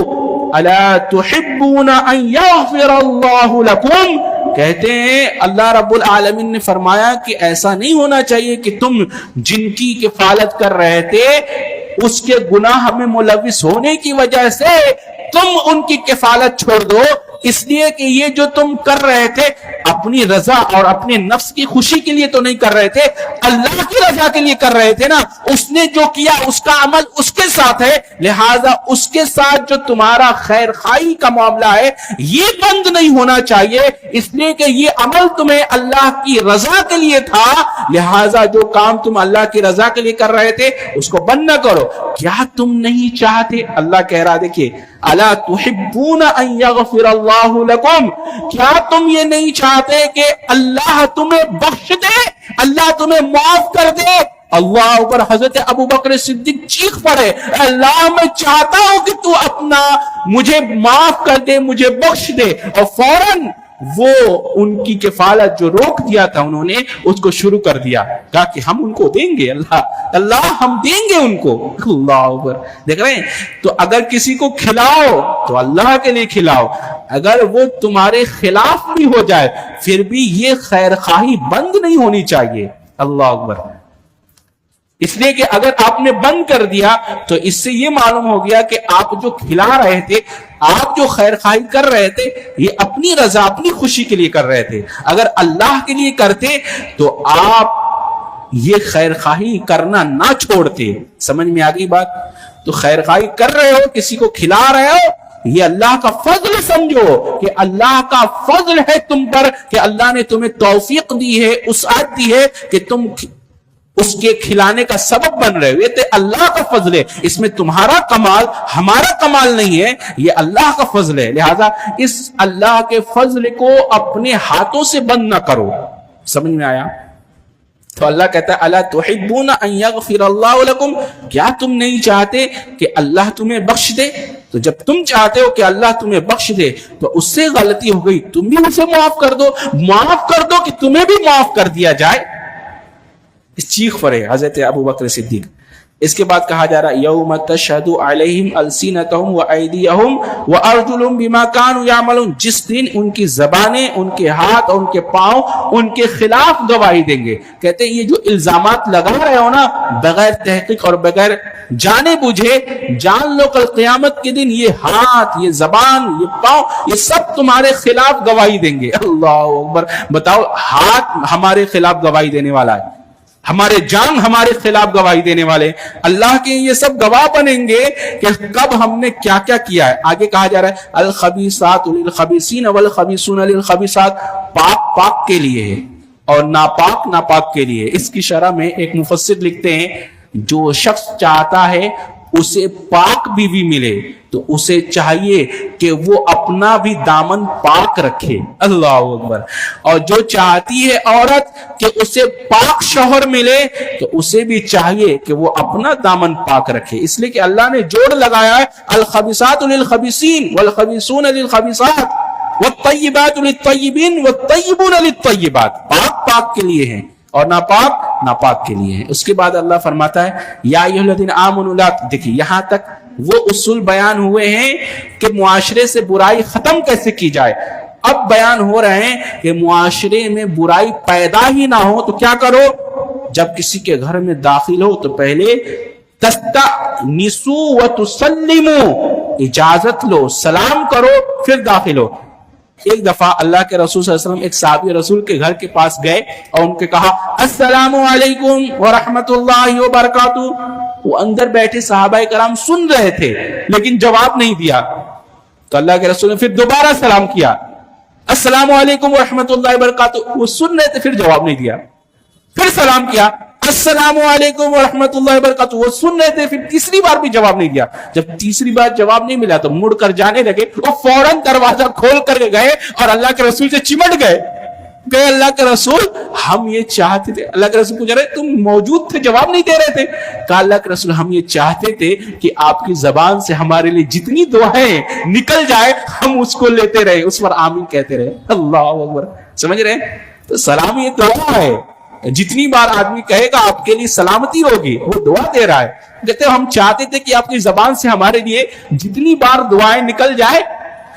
S1: أَلَا تُحِبُّونَ أَنْ يَغْفِرَ اللَّهُ لَكُمْ۔ کہتے ہیں اللہ رب العالمین نے فرمایا کہ ایسا نہیں ہونا چاہیے کہ تم جن کی کفالت کر رہے تھے اس کے گناہ میں ملوث ہونے کی وجہ سے تم ان کی کفالت چھوڑ دو، اس لیے کہ یہ جو تم کر رہے تھے اپنی رضا اور اپنے نفس کی خوشی کے لیے تو نہیں کر رہے تھے، اللہ کی رضا کے لیے کر رہے تھے نا۔ اس نے جو کیا اس کا عمل اس کے ساتھ ہے، لہذا اس کے ساتھ جو تمہارا خیر خواہی کا معاملہ ہے یہ بند نہیں ہونا چاہیے، اس لیے کہ یہ عمل تمہیں اللہ کی رضا کے لیے تھا، لہذا جو کام تم اللہ کی رضا کے لیے کر رہے تھے اس کو بند نہ کرو۔ کیا تم نہیں چاہتے، اللہ کہہ رہا دیکھیے، الا تحبون ان یغفر اللہ لکم، کیا تم یہ نہیں چاہتے کہ اللہ تمہیں بخش دے، اللہ تمہیں معاف کر دے؟ اللہ اوپر حضرت ابو بکر صدیق چیخ پڑے، اللہ میں چاہتا ہوں کہ تو اپنا مجھے معاف کر دے، مجھے بخش دے، اور فوراً وہ ان کی کفالت جو روک دیا تھا انہوں نے اس کو شروع کر دیا، کہا کہ ہم ان کو دیں گے، اللہ ہم دیں گے ان کو۔ اللہ اوپر دیکھ رہے ہیں، تو اگر کسی کو کھلاؤ تو اللہ کے لیے کھلاؤ، اگر وہ تمہارے خلاف بھی ہو جائے پھر بھی یہ خیر خواہی بند نہیں ہونی چاہیے۔ اللہ اکبر، اس لیے کہ اگر آپ نے بند کر دیا تو اس سے یہ معلوم ہو گیا کہ آپ جو کھلا رہے تھے، آپ جو خیر خواہی کر رہے تھے یہ اپنی رضا اپنی خوشی کے لیے کر رہے تھے، اگر اللہ کے لیے کرتے تو آپ یہ خیر خواہی کرنا نہ چھوڑتے۔ سمجھ میں آ گئی بات؟ تو خیر خواہی کر رہے ہو، کسی کو کھلا رہے ہو، یہ اللہ کا فضل سمجھو کہ اللہ کا فضل ہے تم پر کہ اللہ نے تمہیں توفیق دی ہے، وسعت دی ہے کہ تم اس کے کھلانے کا سبب بن رہے ہو، یہ تو اللہ کا فضل ہے، اس میں تمہارا کمال ہمارا کمال نہیں ہے، یہ اللہ کا فضل ہے، لہذا اس اللہ کے فضل کو اپنے ہاتھوں سے بند نہ کرو۔ سمجھ میں آیا؟ تو اللہ کہتا ہے الا تحبون ان یغفر اللہ لکم، کیا تم نہیں چاہتے کہ اللہ تمہیں بخش دے؟ تو جب تم چاہتے ہو کہ اللہ تمہیں بخش دے تو اس سے غلطی ہو گئی، تم بھی اسے معاف کر دو، معاف کر دو کہ تمہیں بھی معاف کر دیا جائے۔ اس چیخ پڑے حضرت ابو بکر صدیق۔ اس کے بعد کہا جا رہا یوم تشہد علیہم السنتہم وایدیہم وارجلہم بما کانوا یعملون، جس دن ان کی زبانیں، ان کے ہاتھ اور ان کے پاؤں ان کے خلاف گواہی دیں گے۔ کہتے ہیں یہ جو الزامات لگا رہے ہو نا بغیر تحقیق اور بغیر جانے بوجھے، جان لو کل قیامت کے دن یہ ہاتھ، یہ زبان، یہ پاؤں، یہ سب تمہارے خلاف گواہی دیں گے۔ اللہ اکبر، بتاؤ، ہاتھ ہمارے خلاف گواہی دینے والا ہے، ہمارے جان ہمارے خلاف گواہی دینے والے، اللہ کے یہ سب گواہ بنیں گے کہ کب ہم نے کیا کیا کیا ہے۔ آگے کہا جا رہا ہے الخبیثات للخبیثین والخبیثون للخبیثات، پاک پاک کے لیے ہے اور ناپاک ناپاک کے لیے۔ اس کی شرح میں ایک مفسر لکھتے ہیں جو شخص چاہتا ہے اسے پاک بیوی ملے تو اسے چاہیے کہ وہ اپنا بھی دامن پاک رکھے۔ اللہ اکبر۔ اور جو چاہتی ہے عورت کہ اسے پاک شوہر ملے تو اسے بھی چاہیے کہ وہ اپنا دامن پاک رکھے، اس لیے کہ اللہ نے جوڑ لگایا ہے الخبیثات للخبیثین والخبیثون للخبیثات والطیبات للطیبین والطیبون للطیبات، پاک پاک کے لیے ہیں اور ناپاک ناپاک کے لیے ہے۔ اس کے بعد اللہ فرماتا ہے یا ایھا الذین آمنوا لا، دیکھیے یہاں تک وہ اصول بیان ہوئے ہیں کہ معاشرے سے برائی ختم کیسے کی جائے، اب بیان ہو رہے ہیں کہ معاشرے میں برائی پیدا ہی نہ ہو تو کیا کرو۔ جب کسی کے گھر میں داخل ہو تو پہلے تستأنسوا وتسلموا، اجازت لو، سلام کرو، پھر داخل ہو۔ ایک دفعہ اللہ کے رسول صلی اللہ علیہ وسلم ایک صحابی رسول کے گھر کے پاس گئے اور ان کے کہا السلام علیکم ورحمۃ اللہ وبرکاتہ۔ وہ اندر بیٹھے صحابہ کرام سن رہے تھے لیکن جواب نہیں دیا، تو اللہ کے رسول نے پھر دوبارہ سلام کیا السلام علیکم ورحمۃ اللہ وبرکاتہ، وہ سن رہے تھے پھر جواب نہیں دیا، پھر سلام کیا السلام علیکم ورحمۃ اللہ وبرکاتہ، وہ سن رہے تھے، پھر تیسری بار بھی جواب نہیں دیا۔ جب تیسری بار جواب نہیں ملا تو مڑ کر جانے لگے، وہ فوراً دروازہ کھول کر گئے اور اللہ کے رسول سے چمٹ گئے اللہ کے رسول ہم یہ چاہتے تھے۔ اللہ کے رسول پوچھ رہے تم موجود تھے، جواب نہیں دے رہے تھے؟ کہا اللہ کے رسول ہم یہ چاہتے تھے کہ آپ کی زبان سے ہمارے لیے جتنی دعائیں نکل جائے ہم اس کو لیتے رہے، اس پر آمین کہتے رہے۔ اللہ اکبر، سمجھ رہے ہیں؟ تو سلام یہ دعا ہے، جتنی بار آدمی کہے گا آپ کے لیے سلامتی ہوگی، وہ دعا دے رہا ہے۔ کہتے ہم چاہتے تھے کہ آپ کی زبان سے ہمارے لیے جتنی بار دعائیں نکل جائے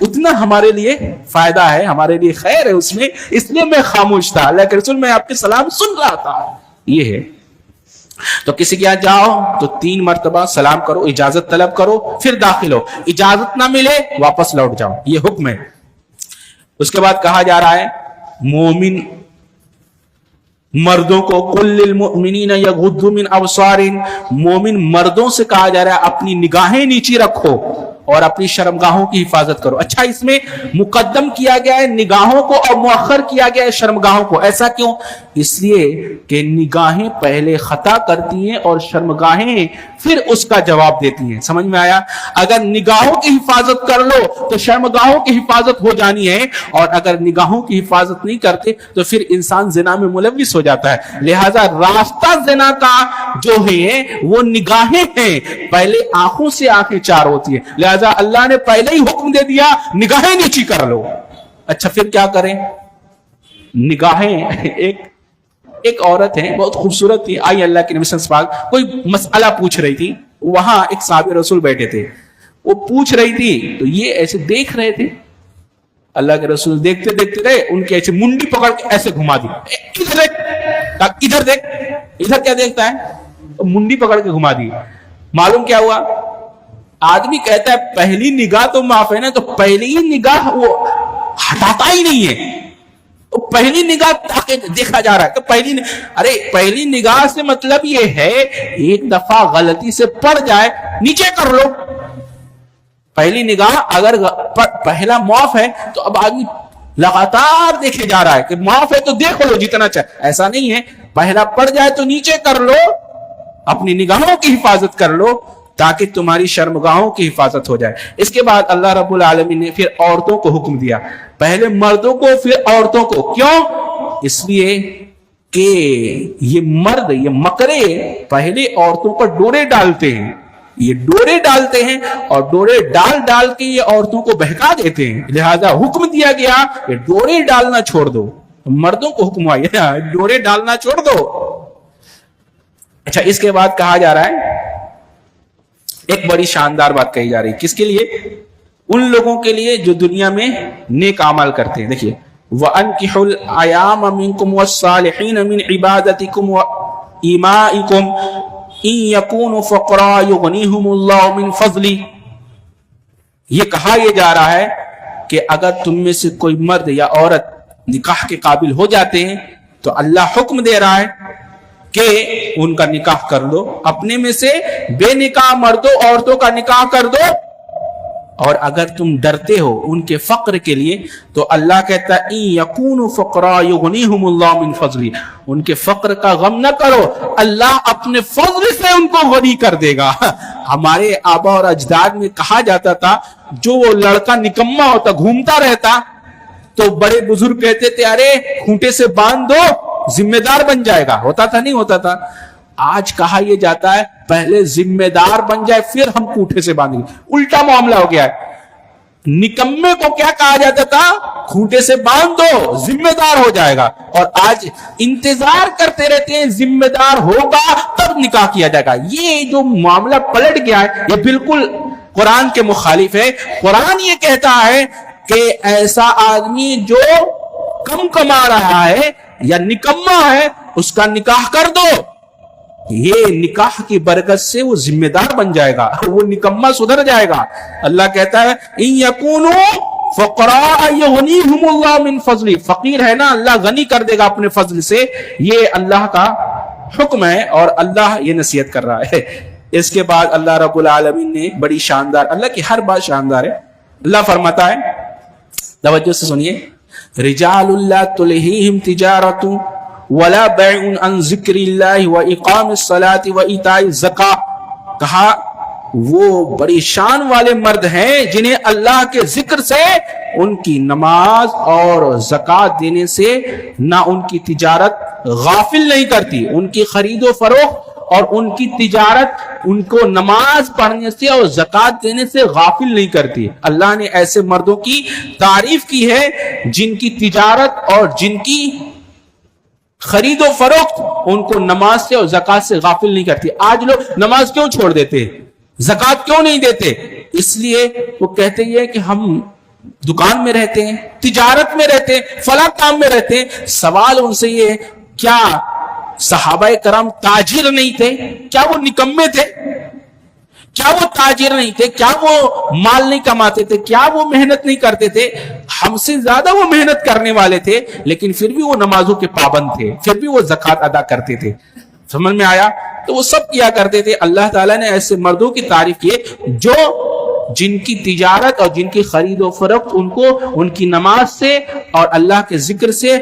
S1: اتنا ہمارے لیے فائدہ ہے، ہمارے لیے خیر ہے اس میں، اس لیے میں خاموش تھا۔ اللہ کے رسول میں آپ کے سلام سن رہا تھا، یہ ہے۔ تو کسی کے یہاں جاؤ تو 3 مرتبہ سلام کرو، اجازت طلب کرو، پھر داخل ہو، اجازت نہ ملے واپس لوٹ جاؤ، یہ حکم ہے۔ اس کے بعد کہا جا رہا ہے مومن مردوں کو قل للمؤمنین یغضوا من ابصارہم، مومن مردوں سے کہا جا رہا ہے اپنی نگاہیں نیچی رکھو اور اپنی شرمگاہوں کی حفاظت کرو. اچھا، اس میں مقدم کیا گیا ہے نگاہوں کو اور مؤخر کیا گیا ہے شرمگاہوں کو. ایسا کیوں؟ اس لیے کہ نگاہیں پہلے خطا کرتی ہیں اور شرمگاہیں پھر اس کا جواب دیتی ہیں. سمجھ میں آیا؟ اگر نگاہوں کی حفاظت کر لو تو شرمگاہوں کی حفاظت ہو جانی ہے، اور اگر نگاہوں کی حفاظت نہیں کرتے تو پھر انسان زنا میں ملوث ہو جاتا ہے. لہذا راستہ زنا کا جو ہے وہ نگاہیں ہیں. پہلے آنکھوں سے آنکھیں چار ہوتی ہیں، لہذا اللہ نے پہلے ہی حکم دے دیا نگاہیں نیچی کر لو. اچھا پھر کیا کریں؟ نگاہیں ایک عورت ہے بہت خوبصورت تھی، آئی اللہ کے نبی صلی اللہ علیہ وسلم کوئی مسئلہ پوچھ رہی تھی. وہاں ایک صحابی رسول بیٹھے تھے، وہ پوچھ رہی تھی تو یہ ایسے دیکھ رہے تھے. اللہ کے رسول دیکھتے دیکھتے رہے، ان کے ایسے منڈی پکڑ کے ایسے گھما دی. ادھر دیکھ، ادھر دیکھ، ادھر کیا دیکھتا ہے؟ منڈی پکڑ کے گھما دی. معلوم کیا ہوا؟ آدمی کہتا ہے پہلی نگاہ تو معاف ہے نا، تو پہلی نگاہ وہ ہٹاتا ہی نہیں ہے. پہلی نگاہ دیکھا جا رہا ہے کہ پہلی نگاہ سے مطلب یہ ہے ایک دفعہ غلطی سے پڑ جائے نیچے کر لو. پہلی نگاہ اگر پہلا معاف ہے تو اب آدمی لگاتار دیکھے جا رہا ہے کہ معاف ہے تو دیکھ لو جتنا چاہے. ایسا نہیں ہے، پہلا پڑ جائے تو نیچے کر لو، اپنی نگاہوں کی حفاظت کر لو تاکہ تمہاری شرمگاہوں کی حفاظت ہو جائے. اس کے بعد اللہ رب العالمین نے پھر عورتوں کو حکم دیا، پہلے مردوں کو پھر عورتوں کو. کیوں؟ اس لیے کہ یہ مرد، یہ مکرے پہلے عورتوں پر ڈورے ڈالتے ہیں، یہ ڈورے ڈالتے ہیں اور ڈورے ڈال ڈال کے یہ عورتوں کو بہکا دیتے ہیں. لہذا حکم دیا گیا کہ ڈورے ڈالنا چھوڑ دو. مردوں کو حکم آیا ڈورے ڈالنا چھوڑ دو. اچھا، اس کے بعد کہا جا رہا ہے ایک بڑی شاندار بات کہی جا رہی ہے. کس کے لیے؟ ان لوگوں کے لیے جو دنیا میں نیک اعمال کرتے ہیں. دیکھیے وَأَنْكِحُوا الْأَيَامَ مِنْكُمْ وَالصَّالِحِينَ مِنْ عِبَادَتِكُمْ وَإِمَائِكُمْ إِنْ يَكُونُوا فُقَرَاءَ يُغْنِيهُمُ اللَّهُ مِنْ فَضْلِهِ. یہ کہا یہ جا رہا ہے کہ اگر تم میں سے کوئی مرد یا عورت نکاح کے قابل ہو جاتے ہیں تو اللہ حکم دے رہا ہے کہ ان کا نکاح کر دو. اپنے میں سے بے نکاح مردوں عورتوں کا نکاح کر دو. اور اگر تم ڈرتے ہو ان کے فقر کے لیے تو اللہ کہتا ہے ان یکونوا فقراء یغنیہم اللہ من فضلہ، ان کے فقر کا غم نہ کرو، اللہ اپنے فضل سے ان کو غنی کر دے گا. ہمارے آبا اور اجداد میں کہا جاتا تھا جو وہ لڑکا نکما ہوتا گھومتا رہتا تو بڑے بزرگ کہتے تھے ارے کھونٹے سے باندھ دو ذمہ دار بن جائے گا. ہوتا تھا نہیں ہوتا تھا؟ آج کہا یہ جاتا ہے پہلے ذمہ دار بن جائے پھر ہم کوٹھے سے باندھیں گے. الٹا معاملہ ہو گیا ہے. نکمے کو کیا کہا جاتا تھا؟ کھوٹے سے باندھ دو ذمہ دار ہو جائے گا. اور آج انتظار کرتے رہتے ہیں ذمہ دار ہوگا تب نکاح کیا جائے گا. یہ جو معاملہ پلٹ گیا ہے یہ بالکل قرآن کے مخالف ہے. قرآن یہ کہتا ہے کہ ایسا آدمی جو کم کما رہا ہے یا نکما ہے اس کا نکاح کر دو. یہ نکاح کی برکت سے وہ ذمہ دار بن جائے گا، وہ نکما سدھر جائے گا. اللہ کہتا ہے ان یکونوا فقراء یغنیہم اللہ من فضلہ، فقیر ہے نا اللہ غنی کر دے گا اپنے فضل سے. یہ اللہ کا حکم ہے اور اللہ یہ نصیحت کر رہا ہے. اس کے بعد اللہ رب العالمین نے بڑی شاندار، اللہ کی ہر بات شاندار ہے. اللہ فرماتا ہے، توجہ سے سنیے، رجال لا تلہیہم تجارت ولا بیع عن ذکر اللہ واقام الصلاۃ وایتاء الزکاۃ. کہا وہ بڑی شان والے مرد ہیں جنہیں اللہ کے ذکر سے، ان کی نماز اور زکوٰۃ دینے سے نہ ان کی تجارت غافل نہیں کرتی، ان کی خرید و فروخت اور ان کی تجارت ان کو نماز پڑھنے سے اور زکوٰۃ دینے سے غافل نہیں کرتی. اللہ نے ایسے مردوں کی تعریف کی ہے جن کی تجارت اور جن کی خرید و فروخت ان کو نماز سے اور زکوٰۃ سے غافل نہیں کرتی. آج لوگ نماز کیوں چھوڑ دیتے، زکوٰۃ کیوں نہیں دیتے؟ اس لیے وہ کہتے ہیں کہ ہم دکان میں رہتے ہیں، تجارت میں رہتے ہیں، فلاں کام میں رہتے ہیں. سوال ان سے یہ ہے کیا صحابہ کرام تاجر نہیں تھے؟ کیا وہ نکمے تھے؟ کیا وہ تاجر نہیں تھے؟ کیا وہ مال نہیں کماتے تھے؟ کیا وہ محنت نہیں کرتے تھے؟ ہم سے زیادہ وہ محنت کرنے والے تھے، لیکن پھر بھی وہ نمازوں کے پابند تھے، پھر بھی وہ زکوٰۃ ادا کرتے تھے. سمجھ میں آیا؟ تو وہ سب کیا کرتے تھے. اللہ تعالیٰ نے ایسے مردوں کی تعریف کی جو جن کی تجارت اور جن کی خرید و فروخت ان کو ان کی نماز سے اور اللہ کے ذکر سے،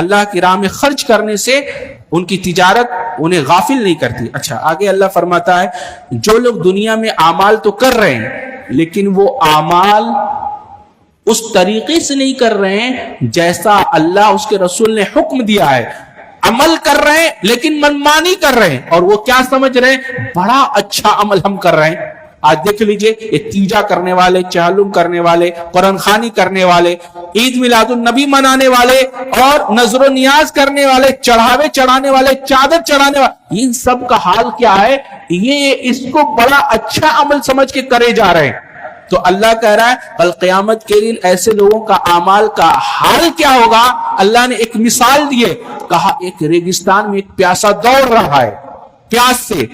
S1: اللہ کی راہ میں خرچ کرنے سے ان کی تجارت انہیں غافل نہیں کرتی. اچھا آگے اللہ فرماتا ہے جو لوگ دنیا میں اعمال تو کر رہے ہیں لیکن وہ اعمال اس طریقے سے نہیں کر رہے ہیں جیسا اللہ اس کے رسول نے حکم دیا ہے. عمل کر رہے ہیں لیکن منمانی کر رہے ہیں، اور وہ کیا سمجھ رہے ہیں بڑا اچھا عمل ہم کر رہے ہیں. آج دیکھ لیجئے یہ تیجا کرنے والے، چہلم کرنے والے، قرآن خوانی کرنے والے، عید میلاد النبی منانے والے اور نظر و نیاز کرنے والے، چڑھاوے چڑھانے والے، چادر چڑھانے والے، ان سب کا حال کیا ہے؟ یہ اس کو بڑا اچھا عمل سمجھ کے کرے جا رہے ہیں. تو اللہ کہہ رہا ہے کل قیامت کے دن ایسے لوگوں کا اعمال کا حال کیا ہوگا. اللہ نے ایک مثال دی ہے، کہا ایک ریگستان میں ایک پیاسا دوڑ رہا ہے پیاس سے،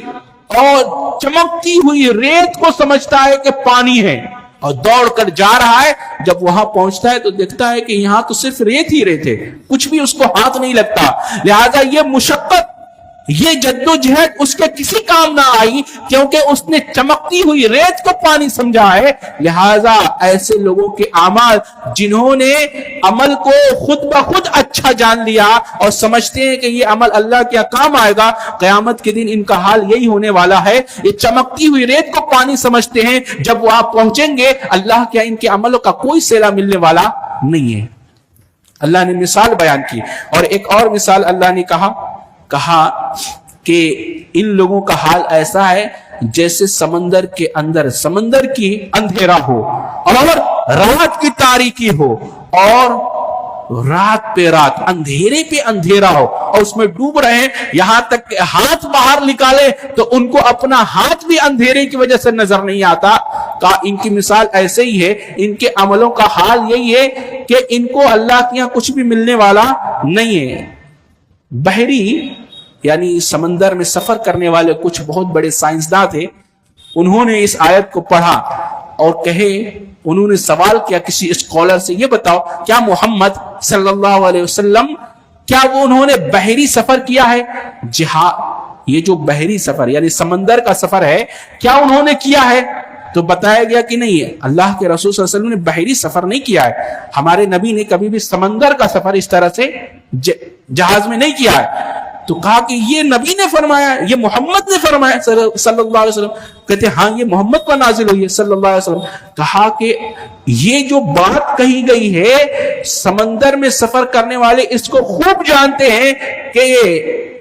S1: اور چمکتی ہوئی ریت کو سمجھتا ہے کہ پانی ہے اور دوڑ کر جا رہا ہے. جب وہاں پہنچتا ہے تو دیکھتا ہے کہ یہاں تو صرف ریت ہی ریت ہے، کچھ بھی اس کو ہاتھ نہیں لگتا. لہذا یہ مشقت، یہ جدوجہد اس کے کسی کام نہ آئی کیونکہ اس نے چمکتی ہوئی ریت کو پانی سمجھا ہے. لہذا ایسے لوگوں کے اعمال جنہوں نے عمل کو خود بخود اچھا جان لیا اور سمجھتے ہیں کہ یہ عمل اللہ کیا کام آئے گا، قیامت کے دن ان کا حال یہی ہونے والا ہے. یہ چمکتی ہوئی ریت کو پانی سمجھتے ہیں، جب وہاں پہنچیں گے اللہ کیا ان کے عملوں کا کوئی صلہ ملنے والا نہیں ہے. اللہ نے مثال بیان کی. اور ایک اور مثال اللہ نے کہا کہ ان لوگوں کا حال ایسا ہے جیسے سمندر کے اندر سمندر کی اندھیرا ہو اور رات کی تاریکی ہو، اور رات پہ رات اندھیرے پہ اندھیرا ہو اور اس میں ڈوب رہے ہیں، یہاں تک کہ ہاتھ باہر نکالے تو ان کو اپنا ہاتھ بھی اندھیرے کی وجہ سے نظر نہیں آتا. کہا ان کی مثال ایسے ہی ہے، ان کے عملوں کا حال یہی ہے کہ ان کو اللہ کے یہاں کچھ بھی ملنے والا نہیں ہے. بحری یعنی سمندر میں سفر کرنے والے کچھ بہت بڑے سائنسداں تھے، انہوں نے اس آیت کو پڑھا اور انہوں نے سوال کیا کسی اسکالر سے، یہ بتاؤ کیا محمد صلی اللہ علیہ وسلم کیا وہ انہوں نے بحری سفر کیا ہے؟ جی ہاں، یہ جو بحری سفر یعنی سمندر کا سفر ہے کیا انہوں نے کیا ہے؟ تو بتایا گیا کہ نہیں ہے، اللہ کے رسول صلی اللہ علیہ وسلم نے بحری سفر نہیں کیا ہے. ہمارے نبی نے کبھی بھی سمندر کا سفر اس طرح سے جہاز میں نہیں کیا ہے. تو کہا کہ یہ نبی نے فرمایا، یہ محمد نے فرمایا صلی اللہ علیہ وسلم. کہتے ہاں یہ محمد پر نازل ہوئی ہے صلی اللہ علیہ وسلم. کہا کہ یہ جو بات کہی گئی ہے سمندر میں سفر کرنے والے اس کو خوب جانتے ہیں کہ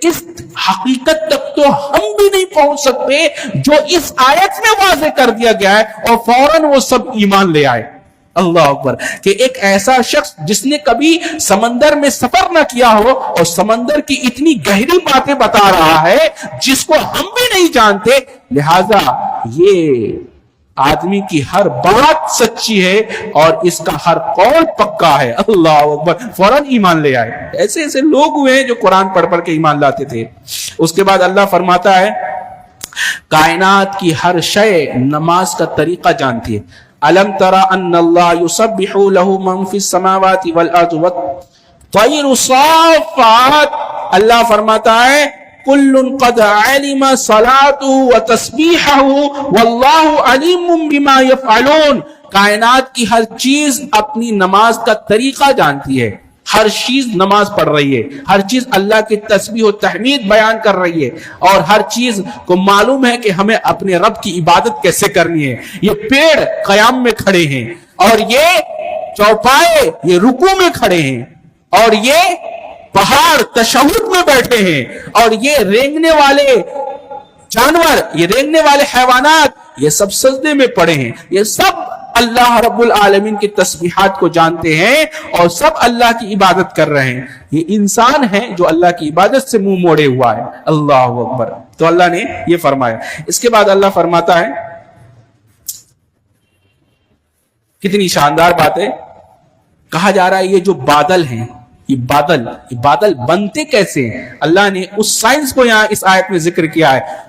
S1: اس حقیقت تک تو ہم بھی نہیں پہنچ سکتے جو اس آیت میں واضح کر دیا گیا ہے، اور فوراً وہ سب ایمان لے آئے. اللہ اکبر. کہ ایک ایسا شخص جس نے کبھی سمندر میں سفر نہ کیا ہو اور سمندر کی اتنی گہری باتیں بتا رہا ہے جس کو ہم بھی نہیں جانتے، لہذا یہ آدمی کی ہر بات سچی ہے اور اس کا ہر قول پکا ہے. اللہ اکبر. فوراً ایمان لے آئے. ایسے ایسے لوگ ہوئے ہیں جو قرآن پڑھ پڑھ کے ایمان لاتے تھے. اس کے بعد اللہ فرماتا ہے کائنات کی ہر شے نماز کا طریقہ جانتی ہے. الم ترى ان الله يسبح له من في السماوات والارض والطير صافات. اللہ فرماتا ہے كل قد علم صلاته وتسبيحه والله عليم بما يفعلون. کائنات کی ہر چیز اپنی نماز کا طریقہ جانتی ہے، ہر چیز نماز پڑھ رہی ہے، ہر چیز اللہ کی تسبیح و تحمید بیان کر رہی ہے، اور ہر چیز کو معلوم ہے کہ ہمیں اپنے رب کی عبادت کیسے کرنی ہے. یہ پیڑ قیام میں کھڑے ہیں، اور یہ چوپائے یہ رکوع میں کھڑے ہیں، اور یہ پہاڑ تشہد میں بیٹھے ہیں، اور یہ رینگنے والے جانور، یہ رینگنے والے حیوانات یہ سب سجدے میں پڑے ہیں. یہ سب اللہ رب العالمین کی تسبیحات کو جانتے ہیں اور سب اللہ کی عبادت کر رہے ہیں. یہ انسان ہے جو اللہ کی عبادت سے منہ موڑے ہوا ہے. اللہ اکبر. تو اللہ نے یہ فرمایا. اس کے بعد اللہ فرماتا ہے کتنی شاندار بات ہے. کہا جا رہا ہے یہ جو بادل ہیں، یہ بادل بنتے کیسے ہیں؟ اللہ نے اس سائنس کو یہاں اس آیت میں ذکر کیا ہے.